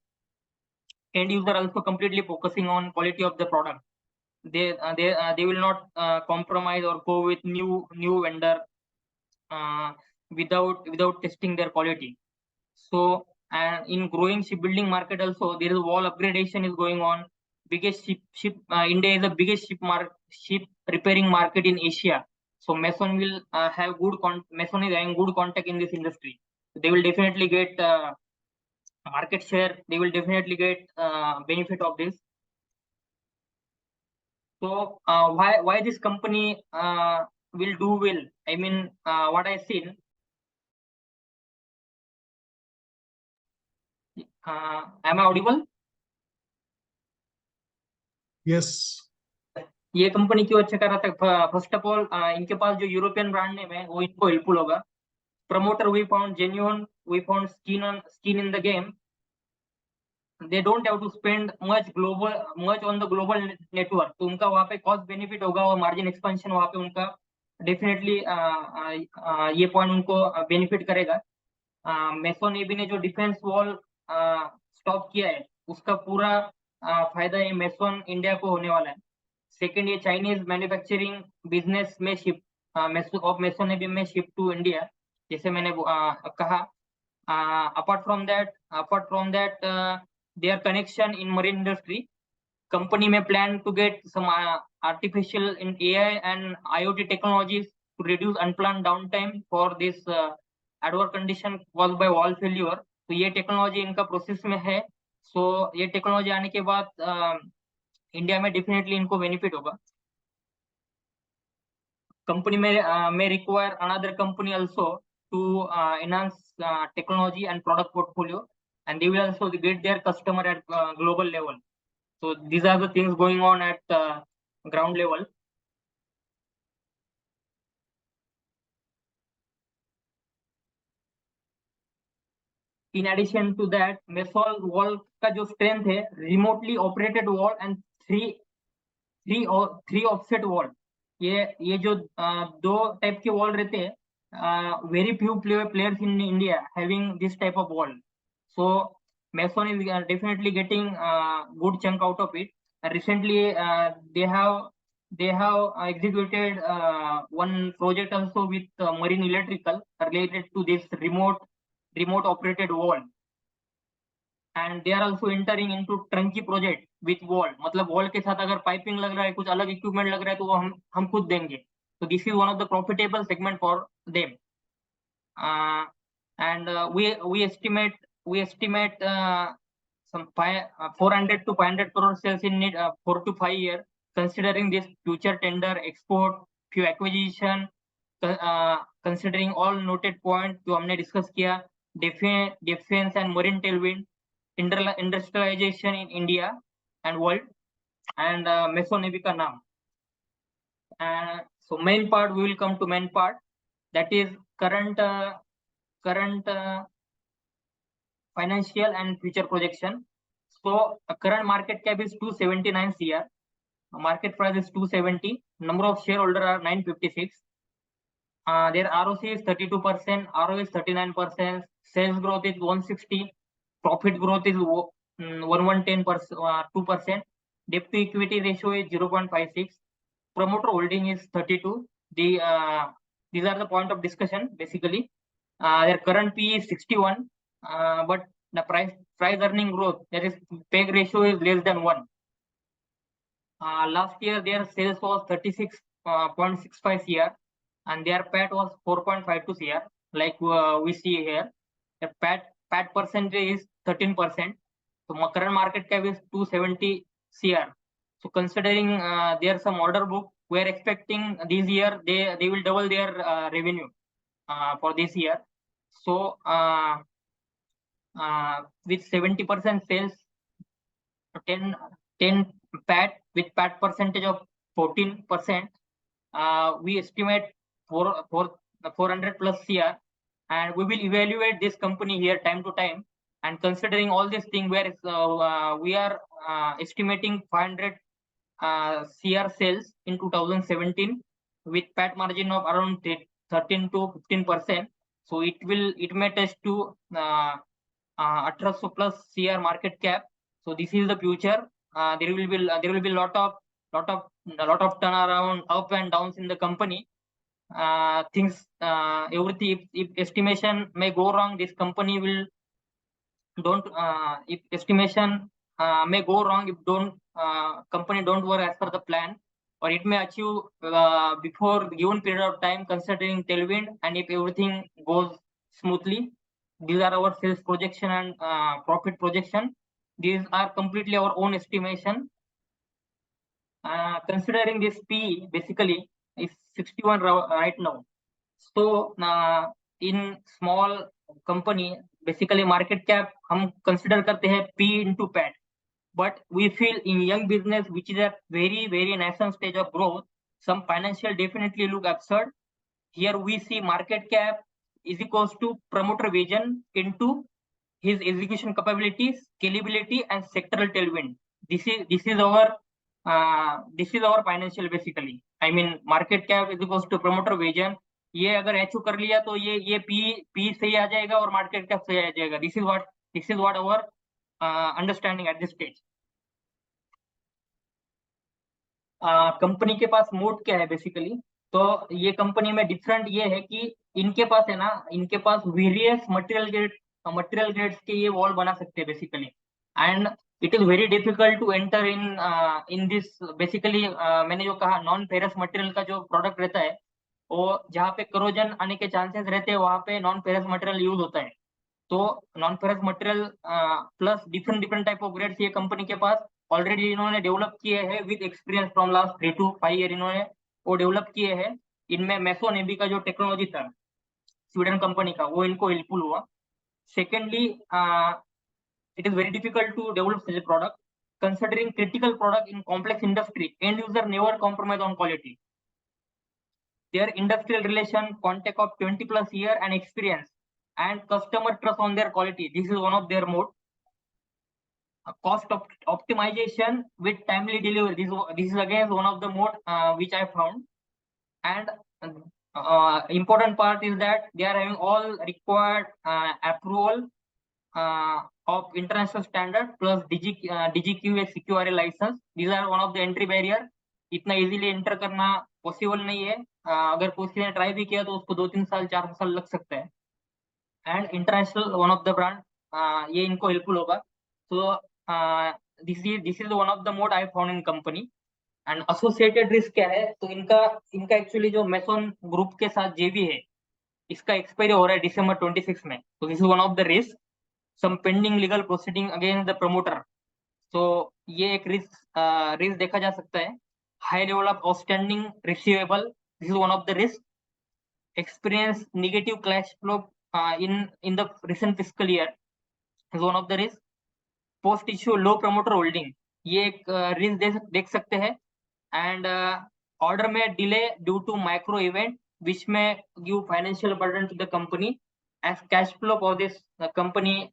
end user also completely focusing on quality of the product. They will not compromise or go with new vendor without testing their quality. So, and in growing shipbuilding market also, there is wall upgradation is going on. Biggest India is the biggest ship repairing market in Asia. So Meson will have Meson is having good contact in this industry. They will definitely get market share. They will definitely get benefit of this. So why this company will do well? I mean, what I seen. Am I audible? Yes. ये company क्यों अच्छा कर रहा था? First of all इनके पास जो European brand name है वो इनको हेल्पफुल होगा. Promoter we found genuine, we found skin in the game. They don't have to spend much on the global network. तो उनका वहाँ पे कॉस्ट बेनिफिट होगा और मार्जिन एक्सपेंशन वहाँ पे उनका डेफिनेटली ये पॉइंट उनको बेनिफिट करेगा. मेसोन नेवी ने जो डिफेंस वॉल स्टॉप किया है उसका पूरा फायदा ये मेसोन इंडिया को होने वाला है. सेकेंड, ये चाइनीज मैन्युफैक्चरिंग बिजनेस में मेसोन नेवी में शिफ्ट टू इंडिया, जैसे मैंने कहा. Apart from that, their connection in marine industry, company may plan to get some artificial in AI and IoT technologies to reduce unplanned downtime for this adverse condition caused by wall failure. तो ये technology इनका process में है. सो ये technology आने के बाद India में डेफिनेटली इनको बेनिफिट होगा. कंपनी में require another company also to enhance technology and product portfolio, and they will also get their customer at global level. So these are the things going on at ground level. In addition to that, Meson wall का जो strength है, remotely operated wall and three offset wall. ये जो दो type के wall रहते हैं, very few players in India having this type of wall. So Meson is definitely getting good chunk out of it. Recently, they have they have executed one project also with Marine Electrical related to this remote operated wall, and they are also entering into turnkey project with wall. मतलब wall के साथ अगर piping लग रहा है, कुछ अलग equipment लग रहा है, तो वो हम खुद देंगे. So this is one of the profitable segment for them. And we estimate some 400 to 500 crore sales in 4 to 5 years, considering this future tender, export, few acquisition, considering all noted point जो हमने discuss किया, defense and marine tailwind, industrialization in India and world, and Meson का नाम. So main part, we will come to main part, that is current financial and future projection. So current market cap is 279 CR, market price is 270, number of shareholders are 956. Their ROC is 32%, ROE is 39%, sales growth is 160, profit growth is 2%, debt to equity ratio is 0.56, promoter holding is 32. These are the point of discussion basically. Their current PE is 61, but the price earning growth, that is PEG ratio, is less than 1. Last year their sales was 36.65 CR, and their PAT was 4.52 CR, like we see here. The PAT percentage is 13%. So current market cap is 270 CR. So considering there's some order book, we are expecting this year they will double their revenue for this year. So with 70% sales, 10 PAT with PAT percentage of 14%, we estimate 400 plus CR, and we will evaluate this company here time to time. And considering all this thing, where we are estimating 500 CR sales in 2017 with PAT margin of around 13 to 15%. So it may touch to 1800 plus CR market cap. So this is the future. There will be lot of turnaround, up and downs in the company. Things, everything, if estimation may go wrong, this company will if estimation may go wrong, if company don't work as per the plan, or it may achieve before given period of time, considering tailwind, and if everything goes smoothly. These are our sales projection and profit projection. These are completely our own estimation. Considering this P basically is 61 right now. So in small company, basically market cap हम consider करते हैं P into PAT. But we feel in young business, which is at very nascent stage of growth, some financial definitely look absurd. Here we see market cap is equals to promoter vision into his execution capabilities, scalability, and sectoral tailwind. This is our financial basically. I mean, market cap is equals to promoter vision. ये अगर achieve कर लिया तो ये P सही आ जाएगा और market cap सही आ जाएगा. This is what our understanding at this stage. Company के पास मोड क्या है बेसिकली? तो ये कंपनी में डिफरेंट ये है कि इनके पास है ना, इनके पास वेरियस मटेरियल ग्रेड्स के ये वॉल बना सकते हैं basically. And it is very difficult to enter in this basically. मैंने जो कहा, नॉन फेरस मटेरियल का जो प्रोडक्ट रहता है, वो जहाँ पे करोजन आने के चांसेस रहते हैं, वहां पे नॉन फेरस मटेरियल यूज होता है. तो non ferrous material plus different type of grades ये कंपनी के पास ऑलरेडी इन्होंने डेवलप किए हैं with experience from last 3 to 5 year. इन्होंने वो डेवलप किए हैं. इनमें मेसोन एबी का जो टेक्नोलॉजी था स्वीडन कंपनी का, वो इनको हेल्पफुल हुआ. Secondly, it is very difficult to develop such a product. Considering critical product in complex industry, end user never compromise on quality. Their industrial relation, contact of 20 plus year and experience, and customer trust on their quality. This is one of their mode. Cost optimization with timely delivery. This is again one of the mode which I found. And important part is that they are having all required approval of international standard plus DGQA CQRA license. These are one of the entry barrier. इतना easily enter करना possible नहीं है। अगर किसी ने try भी किया तो उसको 2-3 साल 4 साल लग सकता है। And international one of the brand ये इनको हेल्पफुल होगा। So this is one of the mode I found in company. And associated risk क्या है, तो इनका इनका एक्चुअली जो मेसोन ग्रुप के साथ जेवी है, इसका एक्सपायरी हो रहा है December 26 में। तो this is one of the risk, some pending legal proceeding against the promoter. तो ये एक रिस्क देखा जा सकता है। High level of outstanding receivable, this is one of the risk. Experience negative cash flow in the recent fiscal year is one of the risk. Post issue low promoter holding, ये एक risk देख सकते हैं। And order में delay due to micro event which may give financial burden to the company as cash flow for this company,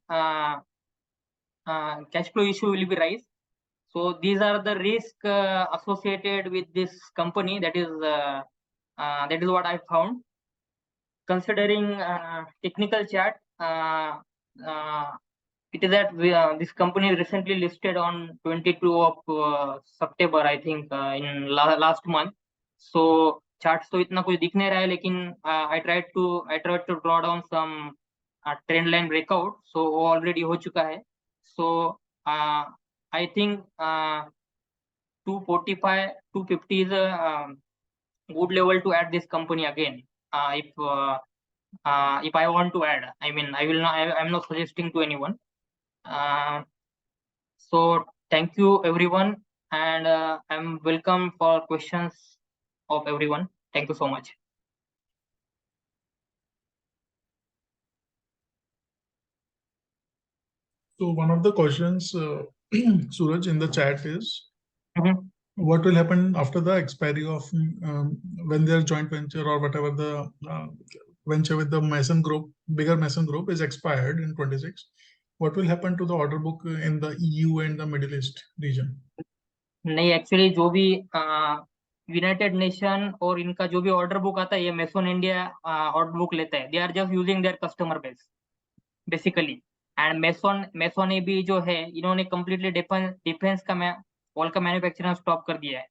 cash flow issue will be rise. So these are the risk associated with this company. That is what I found. Considering technical chart, it is that this company recently listed on 22 of September, I think, in last month. So charts तो इतना कुछ दिख नहीं रहा है, लेकिन I tried to draw down some trend line breakout. So वो already हो चुका है. So I think 245, 250 is a good level to add this company again. If I want to add, I mean, I will not. I'm not suggesting to anyone. So thank you everyone, and I'm welcome for questions of everyone. Thank you so much. So one of the questions, Suraj, in the chat is, Mhm. what will happen after the expiry of when their joint venture or whatever the venture with the Meson group, bigger Meson group is expired in 26? What will happen to the order book in the EU and the Middle East region? नहीं, actually जो भी United nation और इनका जो भी order book आता है, ये मेसोन इंडिया ऑर्डर बुक लेता है। They are just using their customer base basically. And मेसोन ने भी जो है, इन्होंने कम्प्लीटली डिफेंस का ऑल का मैन्युफैक्चरिंग स्टॉप कर दिया है।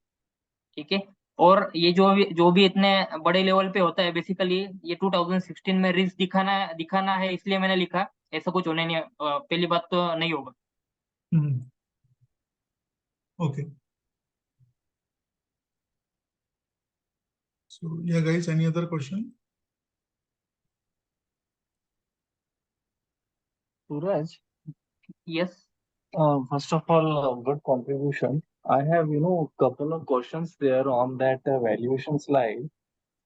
ठीक है। और ये जो भी इतने बड़े लेवल पे होता है, बेसिकली ये 2016 में रिस्क दिखाना है, इसलिए मैंने लिखा। ऐसा कुछ होने नहीं, पहली बात तो नहीं होगा। Okay. So yeah, guys, any other question? Suraj, Yes. first of all, good contribution. I have, couple of questions there on that valuation slide.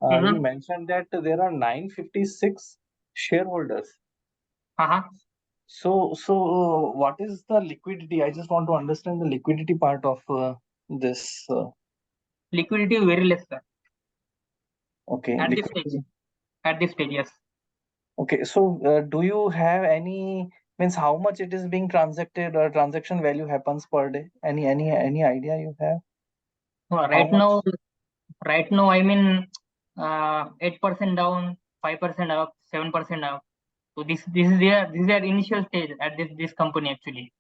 You mentioned that there are 956 shareholders. So what is the liquidity? I just want to understand the liquidity part of this. Liquidity very less, sir. Okay. At this stage, yes. Okay. So do you have any, means how much it is being transacted or transaction value happens per day? Any idea you have? Right now, I mean, 8% down, 5% up, 7% up. So this is their initial stage at this company actually.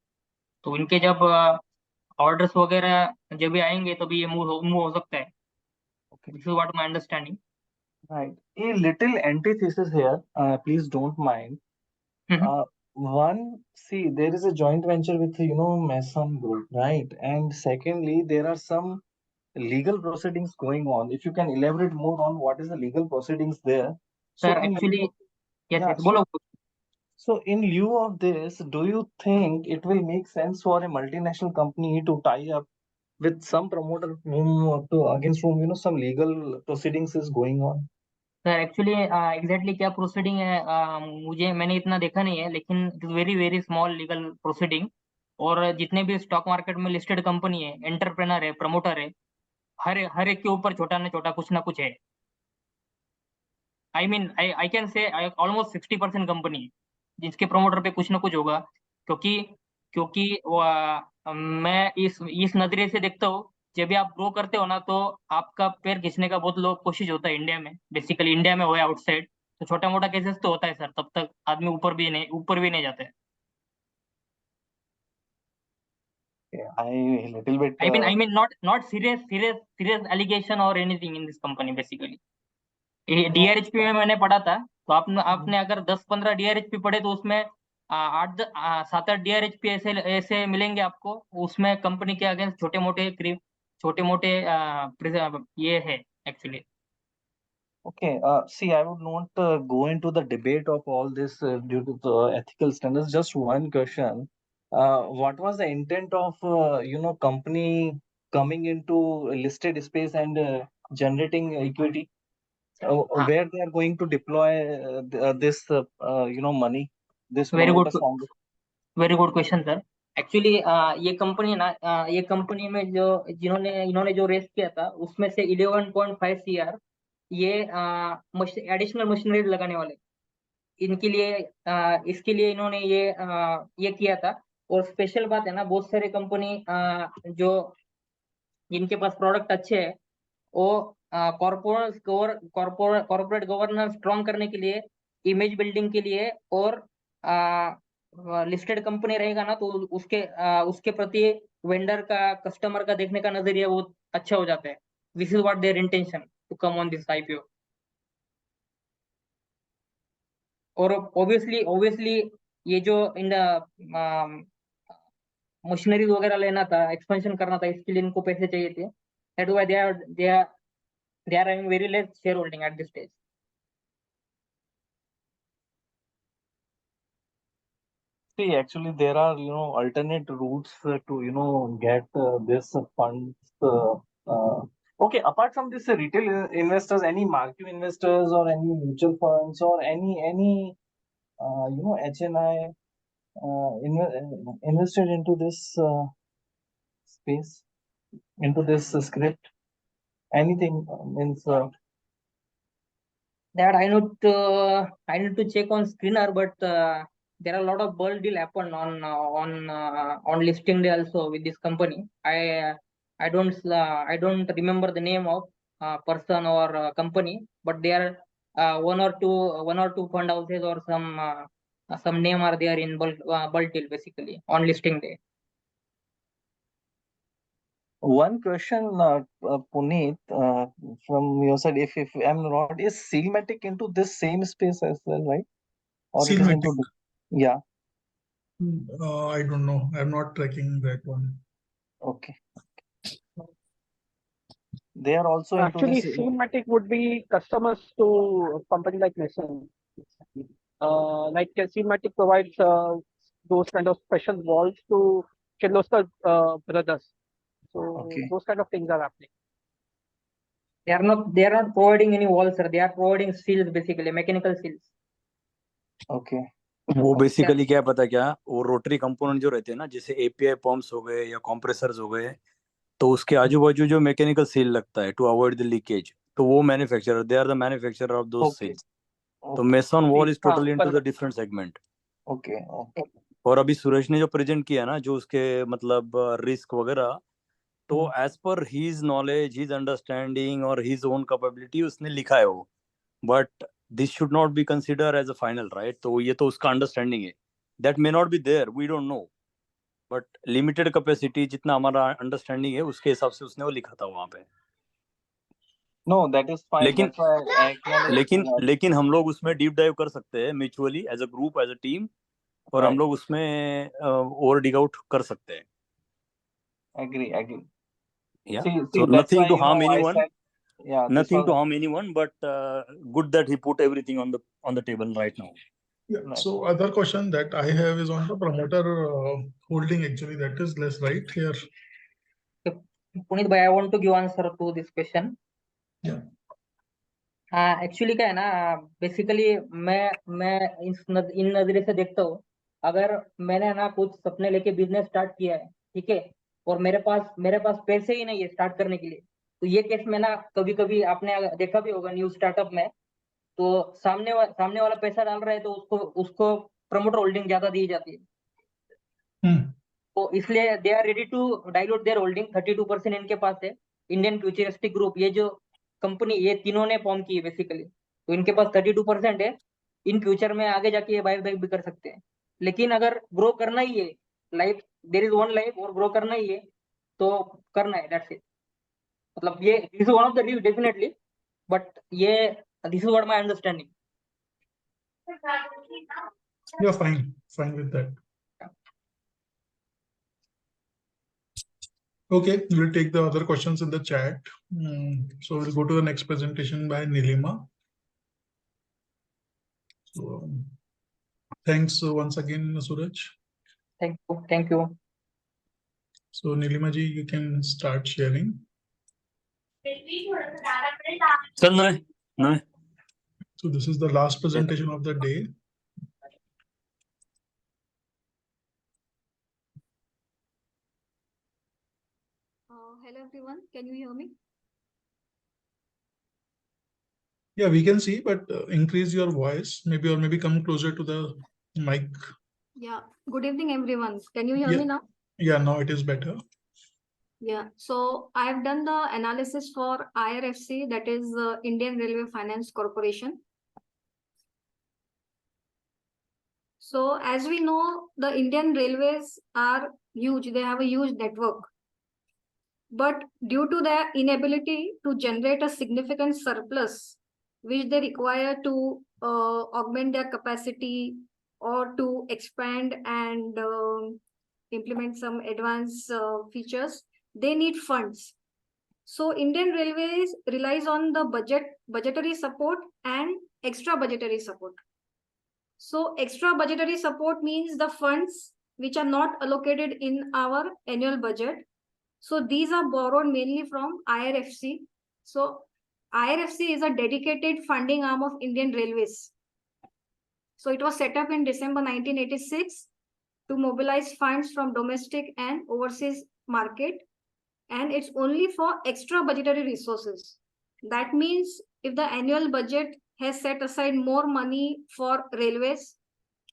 तो इनके जब orders वगैरह जब भी आएंगे तभी ये move हो सकता है. Okay. This is what my understanding. Right. A little antithesis here, please don't mind. One, see, there is a joint venture with, Meson Group, right? And secondly, there are some legal proceedings going on. If you can elaborate more on what is the legal proceedings there. Sir, So actually, yes, yeah, bolo. So in lieu of this, do you think it will make sense for a multinational company to tie up with some promoter against whom, some legal proceedings is going on? Sir actually exactly क्या proceeding है, मैंने इतना देखा नहीं है, लेकिन it is very very small legal proceeding. और जितने भी स्टॉक मार्केट में लिस्टेड कंपनी है, एंटरप्रेनर है, प्रमोटर है, हर एक के ऊपर छोटा ना कुछ है. I mean I can say almost 60% company जिसके प्रमोटर पे कुछ ना कुछ होगा. क्योंकि मैं इस नजरिए से देखता हूँ, जब भी आप ग्रो करते हो ना, तो आपका पैर खींचने का बहुत लोग कोशिश होता है इंडिया में, बेसिकली इंडिया में हो या आउटसाइड. तो छोटा मोटा केसेस तो होता है सर, तब तक आदमी ऊपर भी नहीं जाते. Okay. I little bit. I mean, not serious allegation or anything in this company basically. DRHP में मैंने पढ़ा था, तो आपने अगर 10-15 DRHP पढ़े तो उसमें 7-8 DRHP ऐसे मिलेंगे आपको, उसमें कंपनी के अगेंस्ट छोटे मोटे ये है actually. Okay. See, I would not go into the debate of all this due to the ethical standards. Just one question. What was the intent of company coming into listed space and generating equity? Where they are going to deploy this money, this Very good. promoter fund? Very good question sir. Actually ये company ना, ये company में जो इन्होंने जो race किया था उसमें से 11.5 CR ये एडिशनल मशीनरी लगाने वाले इनके लिए, इसके लिए इन्होंने ये किया था. और स्पेशल बात है ना, बहुत सारे कंपनी जो जिनके पास प्रोडक्ट अच्छे है वो कॉर्पोरेट गवर्नेंस स्ट्रॉन्ग करने के लिए, इमेज बिल्डिंग के लिए, और लिस्टेड कंपनी रहेगा ना तो उसके प्रति वेंडर का, कस्टमर का देखने का नजरिया वो अच्छा हो जाता है. This is what their intention to come on this IPO. और ऑब्वियसली ये जो इन मशीनरीज वगैरह लेना था, एक्सपेंशन करना था, इसके लिए इनको पैसे चाहिए थे. That why they are having very less shareholding at this stage. See, actually, there are alternate routes to get this funds. Okay, apart from this, retail investors, any market investors or any mutual funds or any HNI invested into this space, into this script. Anything means. That I need to check on screener, but there are a lot of bull deal happen on listing day also with this company. I don't remember the name of person or company, but there are one or two fund houses or some name are there in bulk deal basically on listing day. One question, Puneet, from your side, if I'm not, is Sealmatic into this same space as well, right? Or it is Sealmatic? into, yeah. I don't know. I'm not tracking that one. Okay. They are also into Actually, this. Sealmatic would be customers to a company like Meson. Like Sealmatic provides those kind of special walls to Kirloskar brothers. So Okay. those kind of things are happening. They are not providing any walls, sir. They are providing seals basically, mechanical seals. Okay. वो basically क्या पता क्या, वो rotary component जो रहते हैं ना, जैसे API पंप्स हो गए या कंप्रेसर्स हो गए, तो उसके आजू बाजू जो मैकेनिकल सील लगता है टू अवॉइड द लीकेज, तो वो manufacturer, they are the manufacturer of those seals. तो Meson wall is totally into the different segment. Okay. और अभी सुरेश ने जो प्रेजेंट किया ना, जो उसके मतलब रिस्क वगैरह, तो as per his knowledge, his understanding और हीज ओन कैपेबिलिटी उसने लिखा है वो, but this should not be consider as a final, right? तो ये तो उसका अंडरस्टैंडिंग है, that may not be there, we don't know, but limited capacity जितना हमारा अंडरस्टैंडिंग है उसके हिसाब से उसने वो लिखा था वहां पे. No, that is fine. लेकिन That's why I acknowledge. लेकिन हम लोग उसमें डीप डाइव कर सकते हैं mutually, as a group, as a team, और हम लोग उसमें और डिग आउट कर सकते हैं. Agree. Yeah. See, So that's nothing why, to harm I anyone. said, yeah, this Nothing was, to harm anyone, but good that he put everything on the table right now. Yeah. Right. So other question that I have is on the promoter holding. Actually, that is less right here. Puneet bhai, I want to give answer to this question. Yeah. Actually क्या है ना, basically मैं इन नजरिए से देखता हूँ. अगर मैंने ना कुछ सपने लेके बिजनेस स्टार्ट किया है, ठीक है, और मेरे पास पैसे ही नहीं है स्टार्ट करने के लिए, तो ये केस में ना कभी कभी आपने देखा भी होगा न्यू स्टार्टअप में, तो सामने वाला पैसा डाल रहा है तो उसको प्रमोटर होल्डिंग ज्यादा दी जाती है. तो इसलिए they are ready to dilute their holding. 32% इनके पास है. इंडियन फ्यूचरिस्टिक ग्रुप, ये जो कंपनी, ये तीनों ने फॉर्म की है बेसिकली, तो इनके पास 32% है. इन फ्यूचर में आगे जाके ये बाय बैक भी कर सकते हैं. लेकिन अगर ग्रो करना ही है life, there is one life और ग्रो करना ही है तो करना है, दैट्स इट. मतलब ये this is one of the review definitely, but ये this is what my understanding. Yeah, fine with that. Okay, we'll take the other questions in the chat. So we'll go to the next presentation by Nilima. So thanks once again, Suraj. Thank you. So Nilima ji, you can start sharing. Sir, no. So this is the last presentation of the day. Hello everyone, can you hear me? Yeah, we can see, but increase your voice, maybe, or maybe come closer to the mic. Yeah, good evening everyone. Can you hear Yeah. me now? Yeah, now it is better. Yeah, so I have done the analysis for IRFC, that is Indian Railway Finance Corporation. So as we know, the Indian railways are huge, they have a huge network. But due to their inability to generate a significant surplus, which they require to augment their capacity or to expand and implement some advanced features, they need funds. So Indian Railways relies on the budgetary support and extra budgetary support. So extra budgetary support means the funds which are not allocated in our annual budget. So these are borrowed mainly from IRFC. So IRFC is a dedicated funding arm of Indian Railways. So it was set up in December 1986 to mobilize funds from domestic and overseas market. And it's only for extra budgetary resources. That means if the annual budget has set aside more money for railways,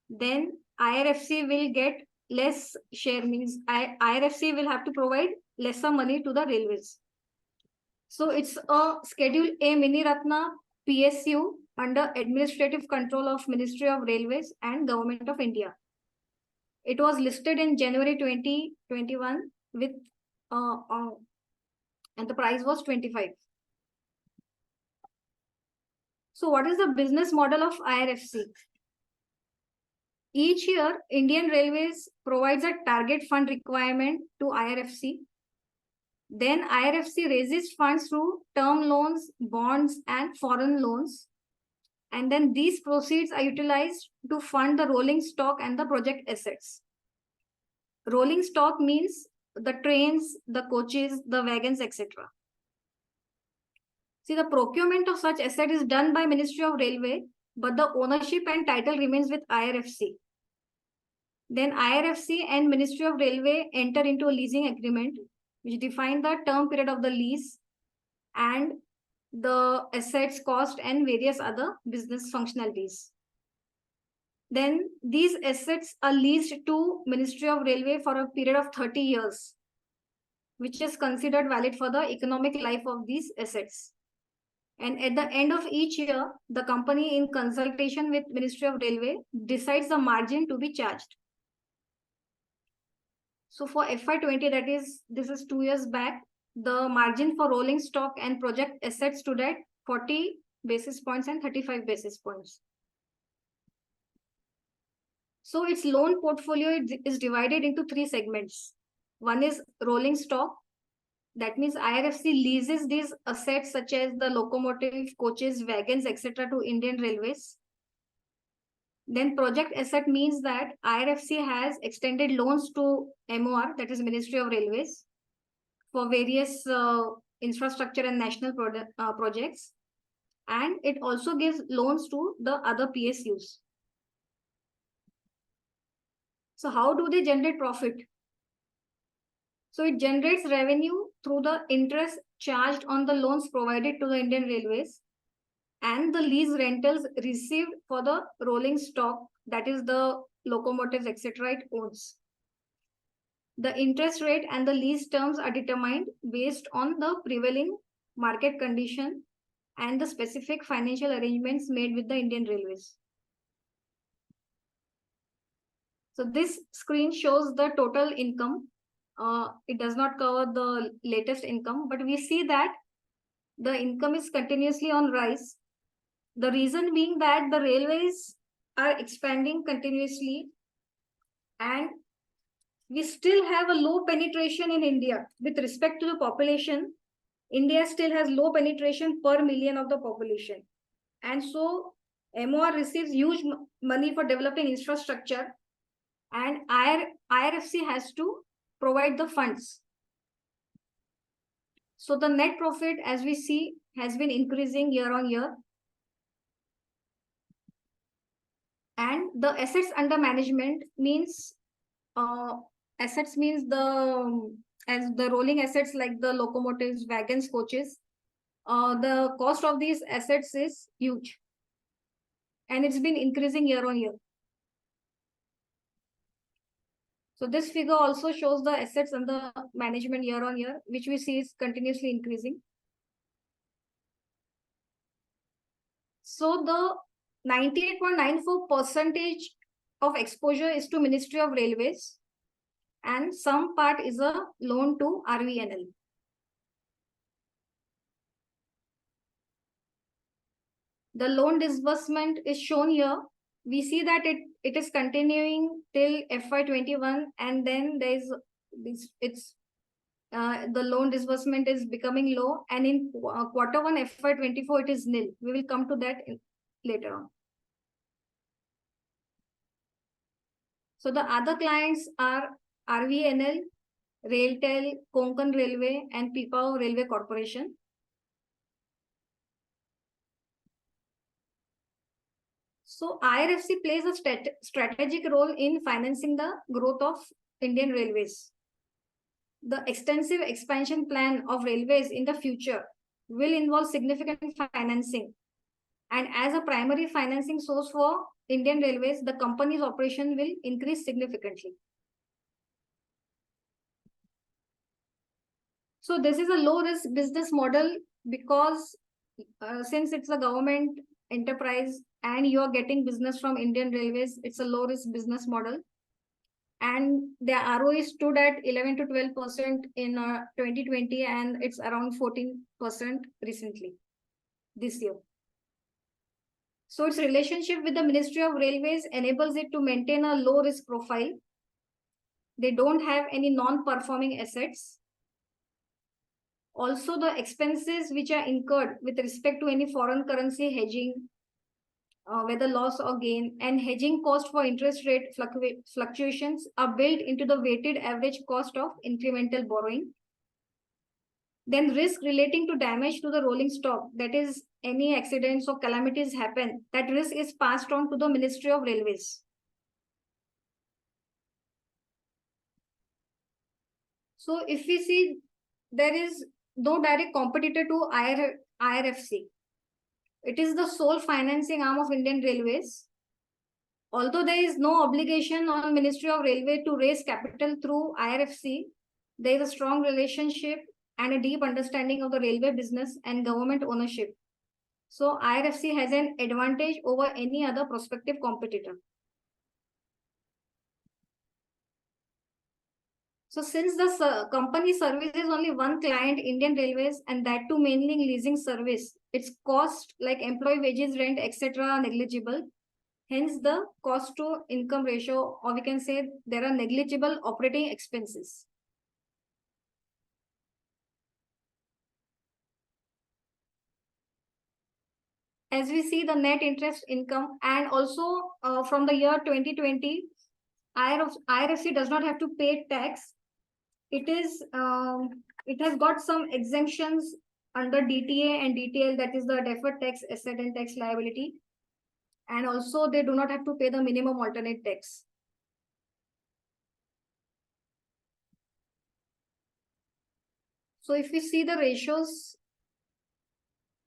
then IRFC will get less share, means IRFC will have to provide lesser money to the railways. So it's a Schedule A Mini Ratna PSU under administrative control of Ministry of Railways and Government of India. It was listed in January 2021 with and the price was 25. So what is the business model of IRFC? Each year, Indian Railways provides a target fund requirement to IRFC. Then IRFC raises funds through term loans, bonds, and foreign loans. And then these proceeds are utilized to fund the rolling stock and the project assets. Rolling stock means the trains, the coaches, the wagons, etc. See, the procurement of such asset is done by Ministry of Railway, but the ownership and title remains with IRFC. Then IRFC and Ministry of Railway enter into a leasing agreement, which define the term period of the lease and the assets, cost, and various other business functionalities. Then these assets are leased to Ministry of Railway for a period of 30 years, which is considered valid for the economic life of these assets. And at the end of each year, the company, in consultation with Ministry of Railway, decides the margin to be charged. So for FY20, that is, this is 2 years back, the margin for rolling stock and project assets stood at 40 basis points and 35 basis points. So its loan portfolio is divided into 3 segments. One is rolling stock. That means IRFC leases these assets such as the locomotive, coaches, wagons, etc. to Indian Railways. Then project asset means that IRFC has extended loans to MOR, that is Ministry of Railways, for various infrastructure and national projects. And it also gives loans to the other PSUs. So how do they generate profit? So it generates revenue through the interest charged on the loans provided to the Indian Railways and the lease rentals received for the rolling stock, that is the locomotives, etc. it owns. The interest rate and the lease terms are determined based on the prevailing market condition and the specific financial arrangements made with the Indian Railways. So this screen shows the total income. It does not cover the latest income, but we see that the income is continuously on rise. The reason being that the railways are expanding continuously, and we still have a low penetration in India with respect to the population. India still has low penetration per million of the population. And so MOR receives huge money for developing infrastructure, and IRFC has to provide the funds. So the net profit, as we see, has been increasing year on year. And the assets under management means assets means as the rolling assets like the locomotives, wagons, coaches. The cost of these assets is huge, and it's been increasing year on year. So this figure also shows the assets under management year on year, which we see is continuously increasing. So the 98.94% of exposure is to Ministry of Railways, and some part is a loan to RVNL. The loan disbursement is shown here. We see that it is continuing till FY21, and then there is this, the loan disbursement is becoming low, and in Q1 FY24 it is nil. We will come to that later on. So the other clients are RVNL, Railtel, Konkan Railway, and Pipavav Railway Corporation. So IRFC plays a strategic role in financing the growth of Indian Railways. The extensive expansion plan of railways in the future will involve significant financing. And as a primary financing source for Indian Railways, the company's operation will increase significantly. So this is a low-risk business model because since it's a government enterprise and you're getting business from Indian Railways, it's a low-risk business model. And the ROE stood at 11 to 12% in 2020, and it's around 14% recently, this year. So its relationship with the Ministry of Railways enables it to maintain a low-risk profile. They don't have any non-performing assets. Also, the expenses which are incurred with respect to any foreign currency hedging, whether loss or gain, and hedging cost for interest rate fluctuations are built into the weighted average cost of incremental borrowing. Then risk relating to damage to the rolling stock, that is any accidents or calamities happen, that risk is passed on to the Ministry of Railways. So if we see, there is no direct competitor to IRFC. It is the sole financing arm of Indian Railways. Although there is no obligation on Ministry of Railway to raise capital through IRFC, there is a strong relationship and a deep understanding of the railway business and government ownership. So IRFC has an advantage over any other prospective competitor. So since the company services only one client, Indian Railways, and that too mainly leasing service, its cost like employee wages, rent, etc. are negligible. Hence the cost to income ratio, or we can say there are negligible operating expenses. As we see the net interest income, and also from the year 2020, IRFC does not have to pay tax. It has got some exemptions under DTA and DTL, that is the deferred tax asset and tax liability. And also they do not have to pay the minimum alternate tax. So if we see the ratios,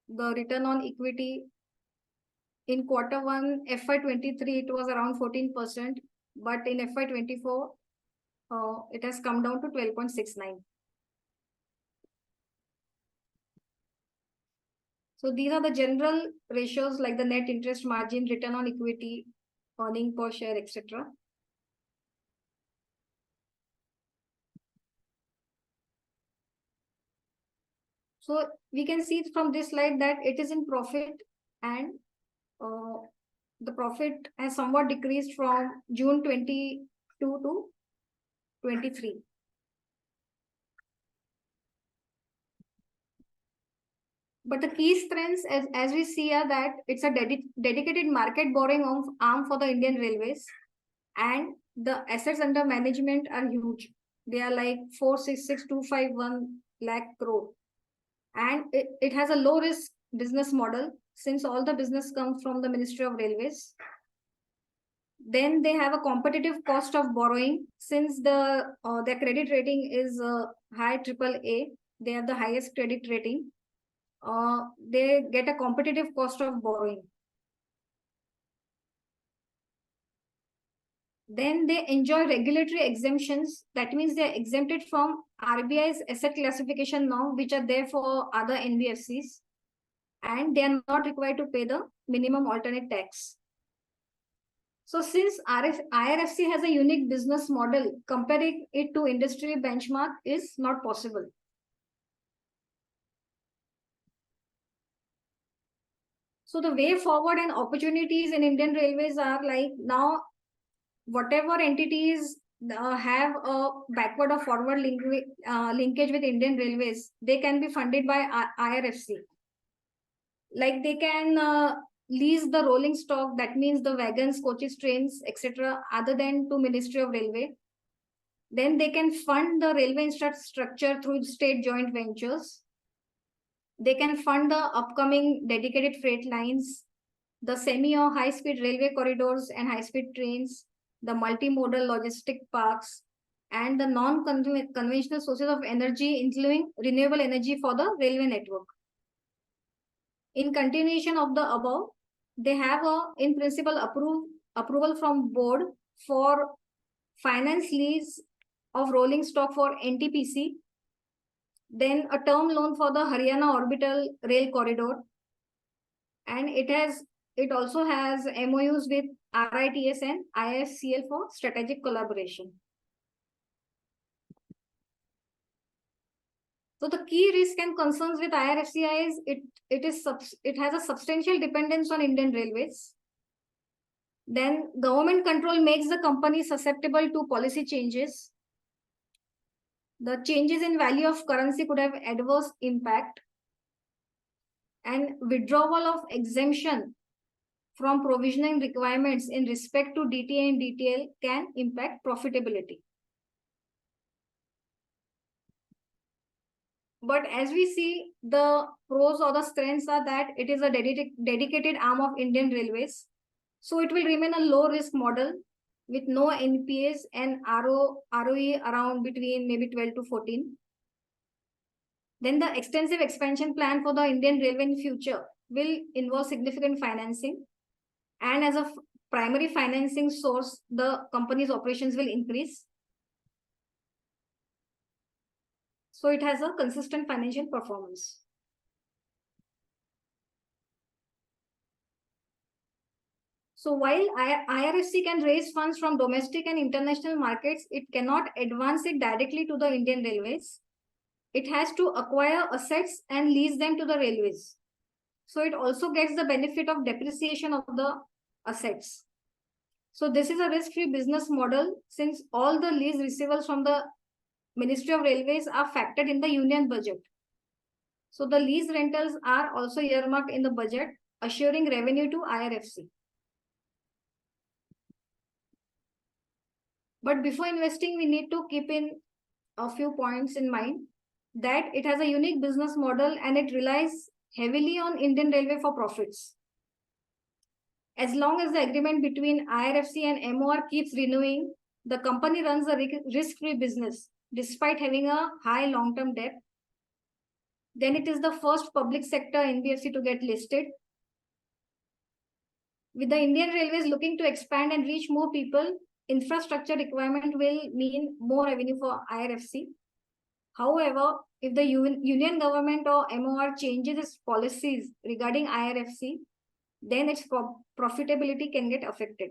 the return on equity in Q1 FY23, it was around 14%, but in FY24, it has come down to 12.69. So these are the general ratios like the net interest margin, return on equity, earning per share, etc. So we can see from this slide that it is in profit, and the profit has somewhat decreased from June 22 to 23. But the key strengths, as we see, are that it's a dedicated market borrowing arm for the Indian Railways, and the assets under management are huge. They are like 466,251 lakh crore. And it has a low risk business model since all the business comes from the Ministry of Railways. Then they have a competitive cost of borrowing since their credit rating is high AAA. They have the highest credit rating. They get a competitive cost of borrowing. Then they enjoy regulatory exemptions. That means they're exempted from RBI's asset classification norm, which are there for other NBFCs. And they are not required to pay the minimum alternate tax. So since IRFC has a unique business model, comparing it to industry benchmark is not possible. So the way forward and opportunities in Indian Railways are like, now whatever entities have a backward or forward linkage with Indian Railways, they can be funded by IRFC. Like they can lease the rolling stock, that means the wagons, coaches, trains, etc., other than to Ministry of Railway. Then they can fund the railway infrastructure through state joint ventures. They can fund the upcoming dedicated freight lines, the semi or high-speed railway corridors and high-speed trains, the multimodal logistic parks, and the non-conventional sources of energy, including renewable energy for the railway network. In continuation of the above, they have in principle, approval from board for finance lease of rolling stock for NTPC, then a term loan for the Haryana Orbital Rail Corridor, and it also has MOUs with RITS and IFCL for strategic collaboration. So the key risk and concerns with IRFCI is it has a substantial dependence on Indian Railways. Then government control makes the company susceptible to policy changes. The changes in value of currency could have adverse impact, and withdrawal of exemption from provisioning requirements in respect to DTA and DTL can impact profitability. But as we see, the pros or the strengths are that it is a dedicated arm of Indian Railways. So it will remain a low risk model with no NPAs and ROE around between maybe 12 to 14. Then the extensive expansion plan for the Indian Railway in future will involve significant financing. And as a primary financing source, the company's operations will increase. So it has a consistent financial performance. So while IRFC can raise funds from domestic and international markets, it cannot advance it directly to the Indian Railways. It has to acquire assets and lease them to the railways. So it also gets the benefit of depreciation of the assets. So this is a risk-free business model since all the lease receivables from the Ministry of Railways are factored in the union budget. So the lease rentals are also earmarked in the budget, assuring revenue to IRFC. But before investing, we need to keep in a few points in mind that it has a unique business model and it relies heavily on Indian Railway for profits. As long as the agreement between IRFC and MOR keeps renewing, the company runs a risk-free business despite having a high long-term debt. Then it is the first public sector NBFC to get listed. With the Indian Railways looking to expand and reach more people, infrastructure requirement will mean more revenue for IRFC. However, if the union government or MOR changes its policies regarding IRFC, then its profitability can get affected.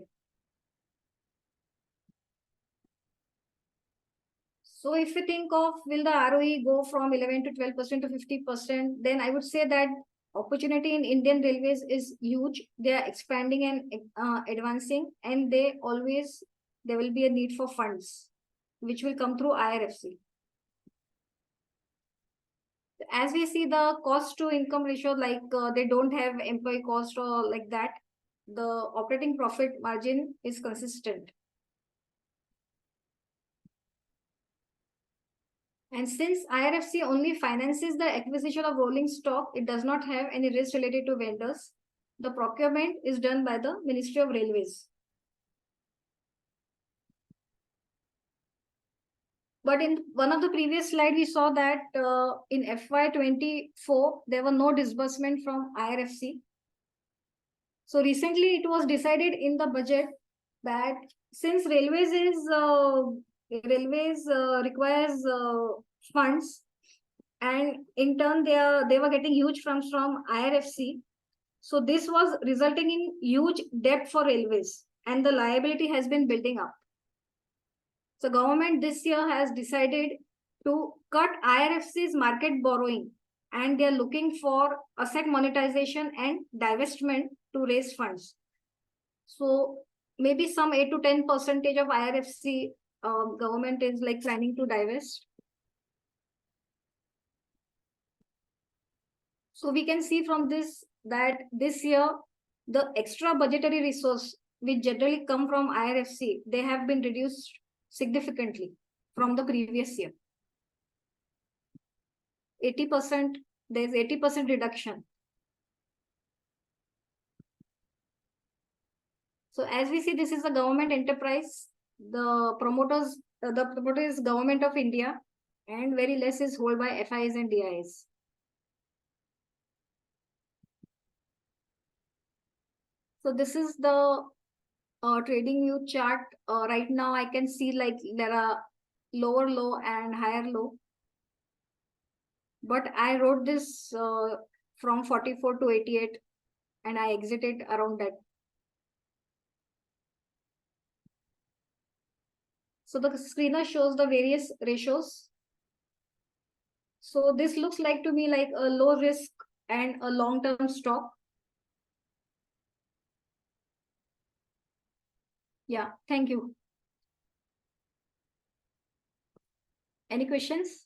So if you think of will the ROE go from 11 to 12% to 50%, then I would say that opportunity in Indian Railways is huge. They are expanding and advancing, and there will be a need for funds, which will come through IRFC. As we see the cost to income ratio, like they don't have employee cost or like that, the operating profit margin is consistent. And since IRFC only finances the acquisition of rolling stock, it does not have any risk related to vendors. The procurement is done by the Ministry of Railways. But in one of the previous slides, we saw that in FY24, there were no disbursement from IRFC. So recently, it was decided in the budget that since railways requires funds, and in turn they were getting huge funds from IRFC. So this was resulting in huge debt for railways, and the liability has been building up. So government this year has decided to cut IRFC's market borrowing, and they are looking for asset monetization and divestment to raise funds. So maybe some 8 to 10% of IRFC government is like planning to divest. So we can see from this that this year, the extra budgetary resource which generally come from IRFC, they have been reduced significantly from the previous year. 80%, there's 80% reduction. So as we see, this is a government enterprise. The promoter is Government of India, and very less is held by FIs and DIs. So this is the trading view chart. Right now I can see like there are lower low and higher low. But I wrote this from 44 to 88 and I exited around that. So the screener shows the various ratios. So this looks like to me like a low risk and a long-term stock. Yeah, thank you. Any questions?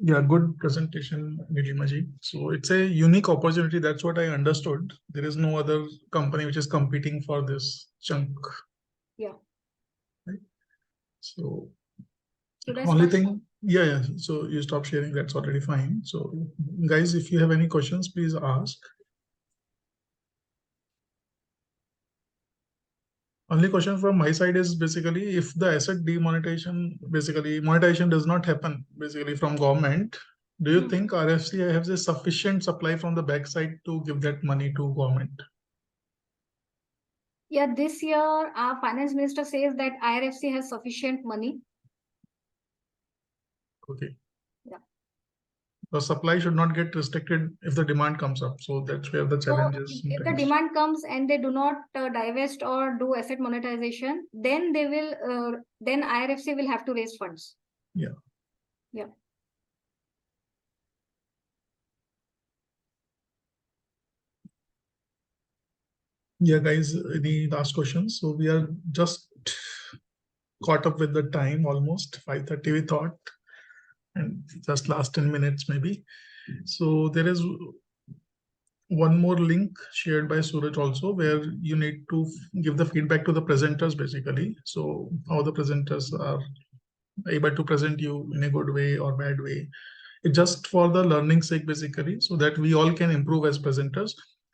Yeah, good presentation, Nilimaji. So it's a unique opportunity. That's what I understood. There is no other company which is competing for this chunk. Yeah. Right? So Should I only stop? thing, yeah. So you stop sharing. That's already fine. So guys, if you have any questions, please ask. Only question from my side is basically if the asset demonetization, basically monetization does not happen basically from government, do you think RFC has a sufficient supply from the backside to give that money to government? Yeah, this year our finance minister says that IRFC has sufficient money. Okay. Yeah. The supply should not get restricted if the demand comes up. So that's where the challenge is. If the demand comes and they do not divest or do asset monetization, then they will. Then IRFC will have to raise funds. Yeah. Yeah. Yeah, guys. Any last questions? So we are just caught up with the time, almost 5:30 we thought, and just last 10 minutes maybe. So there is one more link shared by Suraj also, where you need to give the feedback to the presenters basically. So how the presenters are able to present you in a good way or bad way. It's just for the learning sake basically, so that we all can improve as presenters.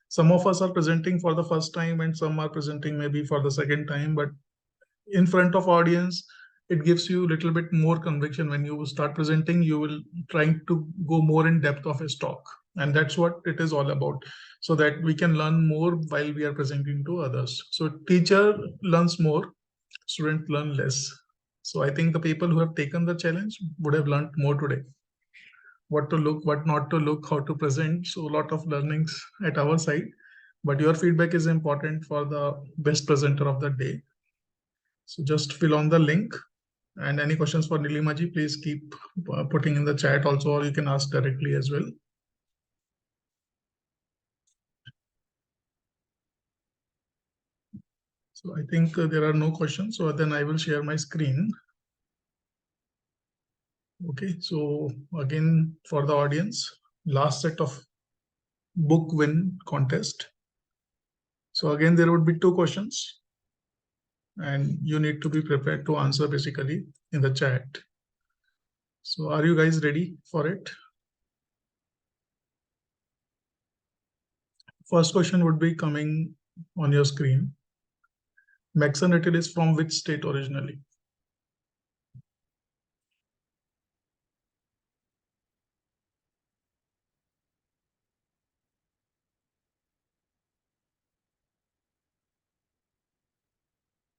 Some of us are presenting for the first time and some are presenting maybe for the second time, but in front of audience, it gives you a little bit more conviction. When you start presenting, you will trying to go more in depth of his talk. And that's what it is all about, so that we can learn more while we are presenting to others. So teacher learns more, student learn less. So I think the people who have taken the challenge would have learned more today. What to look, what not to look, how to present. So a lot of learnings at our side. But your feedback is important for the best presenter of the day. So just fill on the link. And any questions for Nilimaji, please keep putting in the chat also, or you can ask directly as well. So I think there are no questions. So then I will share my screen. Okay, so again, for the audience, last set of book win contest. So again, there would be 2 questions and you need to be prepared to answer basically in the chat. So are you guys ready for it? First question would be coming on your screen. Meson is from which state originally?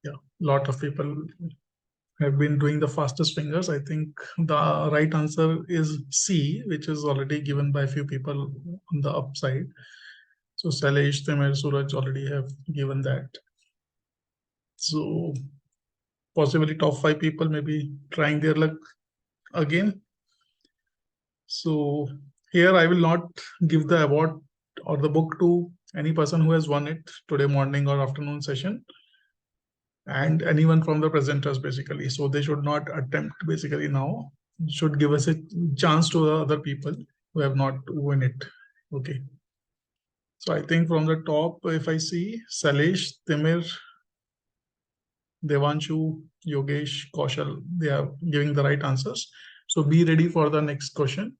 Yeah, lot of people have been doing the fastest fingers. I think the right answer is C, which is already given by a few people on the upside. So Salesh, Temer, Suraj already have given that. So possibly top 5 people may be trying their luck again. So here I will not give the award or the book to any person who has won it today morning or afternoon session, and anyone from the presenters basically. So they should not attempt basically now, should give us a chance to the other people who have not won it. Okay. So I think from the top, if I see Salesh, Timir, Devanshu, Yogesh, Kaushal, they are giving the right answers. So be ready for the next question.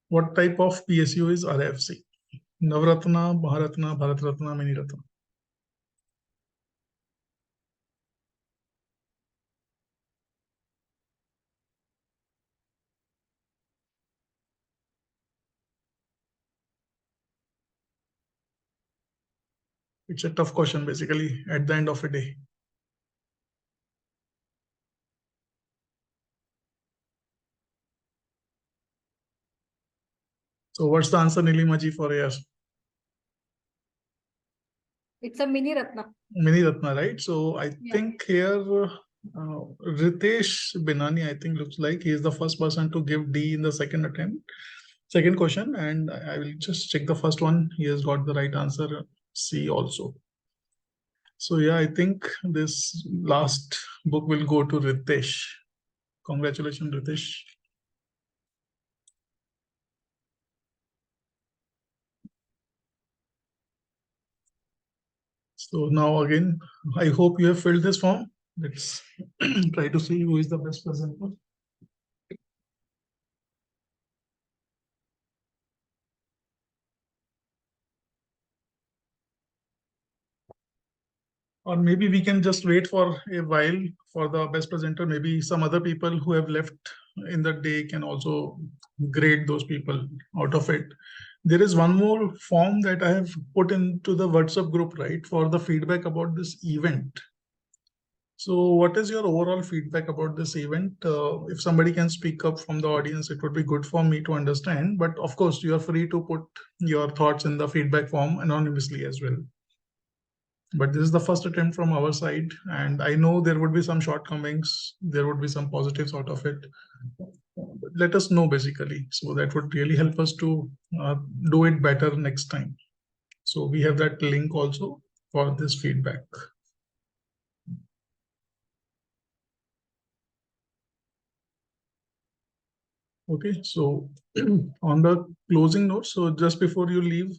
What type of PSU is IRFC? Navratna, Bharatna, Bharatratna, Mini Ratna. It's a tough question basically at the end of the day. So what's the answer, Nilimaji, for yes? It's a Mini Ratna. Mini Ratna, right? So I think here Ritesh Binani, I think looks like he is the first person to give D in the second attempt. Second question, and I will just check the first one. He has got the right answer, C also. So yeah, I think this last book will go to Ritesh. Congratulations, Ritesh. So now again, I hope you have filled this form. Let's try to see who is the best presenter. Or maybe we can just wait for a while for the best presenter. Maybe some other people who have left in the day can also grade those people out of it. There is one more form that I have put into the WhatsApp group, right, for the feedback about this event. So what is your overall feedback about this event? If somebody can speak up from the audience, it would be good for me to understand. But of course, you are free to put your thoughts in the feedback form anonymously as well. But this is the first attempt from our side, and I know there would be some shortcomings, there would be some positives out of it. Let us know basically, so that would really help us to do it better next time. So we have that link also for this feedback. Okay, so on the closing note, so just before you leave,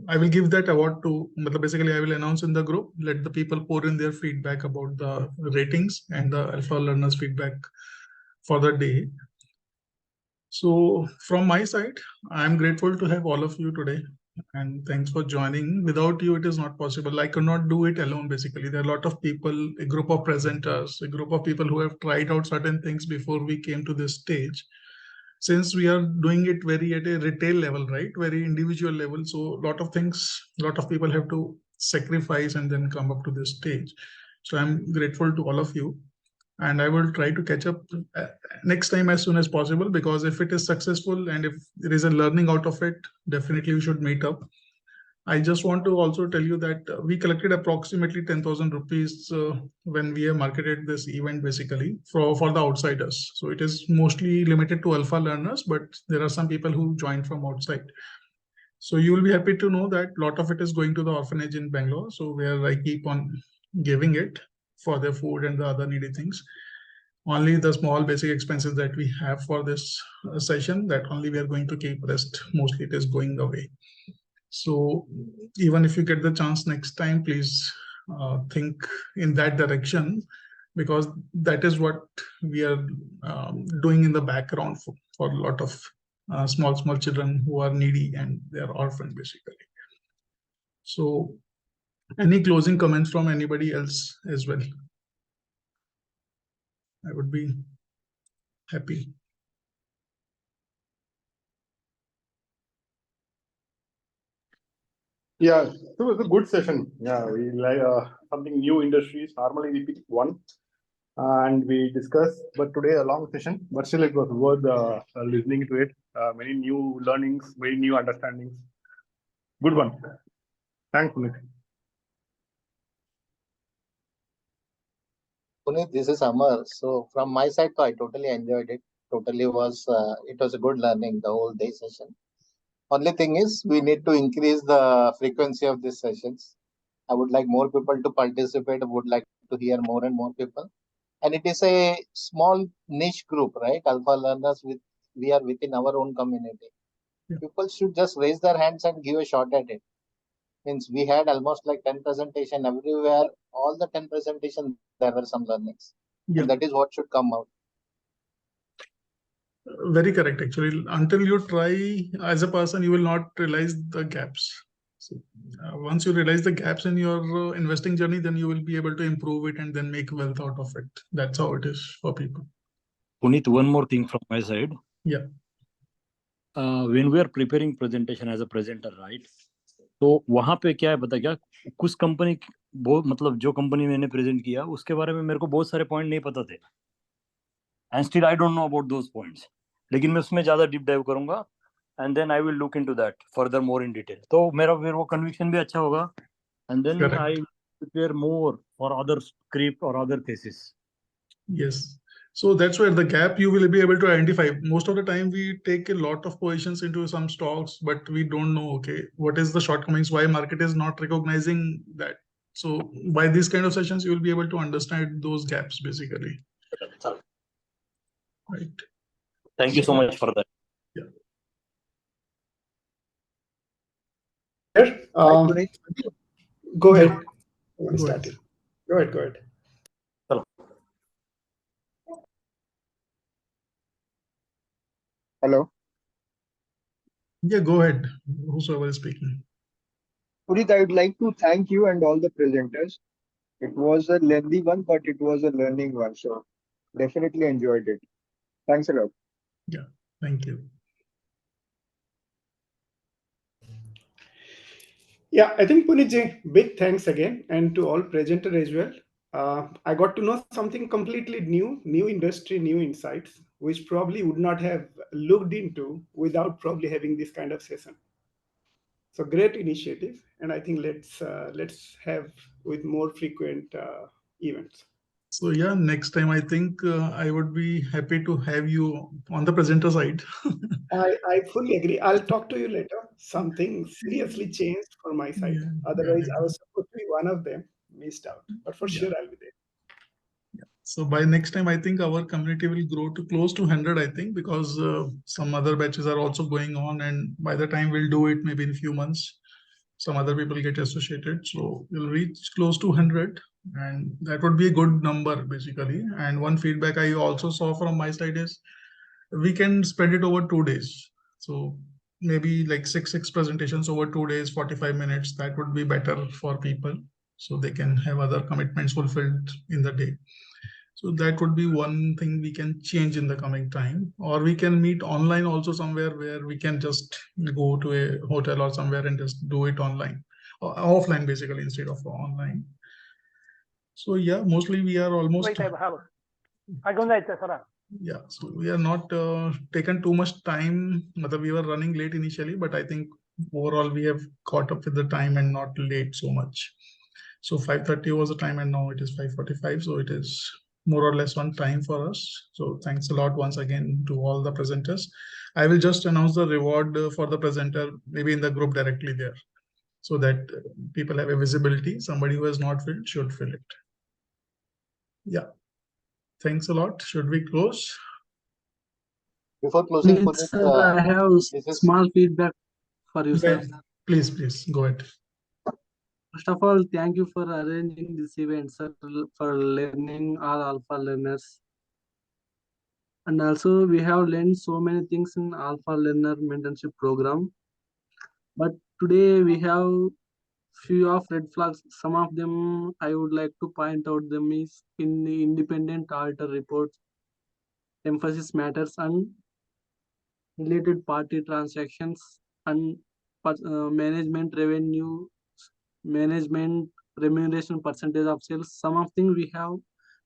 I will give that award to, basically I will announce in the group, let the people pour in their feedback about the ratings and the alpha learners feedback for the day. So from my side, I'm grateful to have all of you today, and thanks for joining. Without you, it is not possible. I could not do it alone, basically. There are a lot of people, a group of presenters, a group of people who have tried out certain things before we came to this stage. Since we are doing it very at a retail level, right, very individual level, so a lot of things, a lot of people have to sacrifice and then come up to this stage. So I'm grateful to all of you, and I will try to catch up next time as soon as possible, because if it is successful and if there is a learning out of it, definitely we should meet up. I just want to also tell you that we collected approximately 10,000 rupees when we have marketed this event basically for the outsiders. So it is mostly limited to alpha learners, but there are some people who joined from outside. So you will be happy to know that a lot of it is going to the orphanage in Bangalore. So where I keep on giving it for their food and the other needy things. Only the small basic expenses that we have for this session, that only we are going to keep, rest mostly it is going away. So even if you get the chance next time, please think in that direction, because that is what we are doing in the background for a lot of small children who are needy and they are orphaned basically. So any closing comments from anybody else as well? I would be happy. Yeah, it was a good session. Yeah, we like something new industries. Normally we pick one and we discuss, but today a long session, but still it was worth listening to it. Many new learnings, many new understandings. Good one. Thanks, Punit. Puneet, this is Amar. So from my side, I totally enjoyed it. Totally was it was a good learning the whole day session. Only thing is we need to increase the frequency of these sessions. I would like more people to participate. I would like to hear more and more people. And it is a small niche group, right? Alpha learners we are within our own community. Yeah. People should just raise their hands and give a shot at it. Means we had almost like 10 presentation everywhere. All the 10 presentation, there were some learnings. Yeah. And that is what should come out. Very correct. Actually, until you try as a person, you will not realize the gaps. So once you realize the gaps in your investing journey, then you will be able to improve it and then make wealth out of it. That's how it is for people. Puneet, one more thing from my side. Yeah. When we are preparing presentation as a presenter, right? तो वहां पे क्या है पता क्या, कुछ company बहुत मतलब जो कंपनी मैंने प्रेजेंट किया उसके बारे में मेरे को बहुत सारे पॉइंट नहीं पता थे, and still I don't know about those points, लेकिन मैं उसमें ज्यादा डीप डाइव करूंगा and then I will look into that further more in detail, तो मेरा फिर वो कन्विक्शन भी अच्छा होगा, and then I prepare more for other script और other thesis. Yes. So that's where the gap you will be able to identify. Most of the time we take a lot of positions into some stocks, but we don't know, okay, what is the shortcomings, why market is not recognizing that. So by these kind of sessions, you will be able to understand those gaps basically. Right. Thank you so much for that. Yeah. Go ahead. Go ahead. Hello. Yeah, go ahead. Whosoever is speaking. Puneet, I would like to thank you and all the presenters. It was a lengthy one, but it was a learning one. So definitely enjoyed it. Thanks a lot. Yeah, thank you. Yeah, I think Puneet, big thanks again, and to all presenters as well. I got to know something completely new industry, new insights, which probably would not have looked into without probably having this kind of session. So great initiative, and I think let's have with more frequent events. So yeah, next time I think I would be happy to have you on the presenter side. I fully agree. I'll talk to you later. Something seriously changed for my side. Yeah, Otherwise, yeah. I was supposed to be one of them, missed out. But for sure, I'll be there. Yeah. So by next time, I think our community will grow to close to 100, I think, because some other batches are also going on. And by the time we'll do it, maybe in a few months, some other people get associated. So we'll reach close to 100. And that would be a good number, basically. And one feedback I also saw from my side is we can spread it over 2 days. So maybe like six presentations over 2 days, 45 minutes. That would be better for people. So they can have other commitments fulfilled in the day. So that would be one thing we can change in the coming time, or we can meet online also somewhere where we can just go to a hotel or somewhere and just do it online or offline basically instead of online. So yeah, mostly we are almost. Yeah, so we are not taken too much time. We were running late initially, but I think overall we have caught up with the time and not late so much. So 5:30 was the time and now it is 5:45. So it is more or less on time for us. So thanks a lot once again to all the presenters. I will just announce the reward for the presenter, maybe in the group directly there, so that people have a visibility. Somebody who has not filled should fill it. Yeah. Thanks a lot. Should we close? Before closing, Please, sir, I have small feedback for you, sir. Please, go ahead. First of all, thank you for arranging this event, sir, for learning all alpha learners. And also, we have learned so many things in alpha learner mentorship program. But today we have few of red flags. Some of them I would like to point out them is in the independent auditor reports, emphasis matters and related party transactions and management revenue, management remuneration percentage of sales. Some of things we have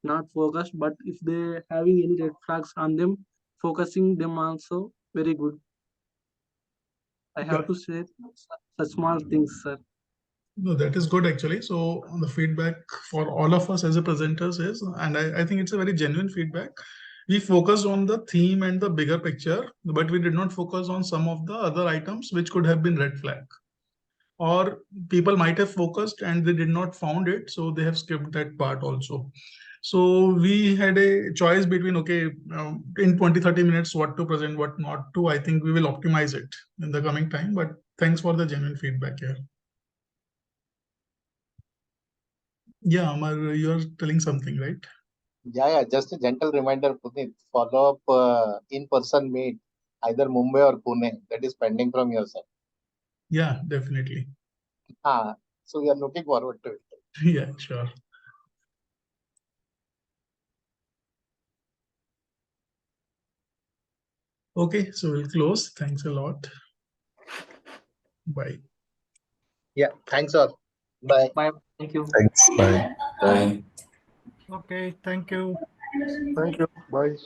not focused, but if they having any red flags on them, focusing them also very good. I have to say such small things, sir. No, that is good actually. So the feedback for all of us as a presenters is, and I think it's a very genuine feedback. We focused on the theme and the bigger picture, but we did not focus on some of the other items which could have been red flag. Or people might have focused and they did not found it, so they have skipped that part also. So we had a choice between, okay, in 20-30 minutes, what to present, what not to. I think we will optimize it in the coming time, but thanks for the genuine feedback here. Yeah, Amar, you are telling something, right? Yeah, just a gentle reminder, Puneet, follow up in-person meet, either Mumbai or Pune, that is pending from your side. Yeah, definitely. So we are looking forward to it. Yeah, sure. Okay, so we'll close. Thanks a lot. Bye. Yeah, thanks all. Bye. Bye. Thank you. Thanks. Bye. Bye. Okay, thank you. Thank you. Bye.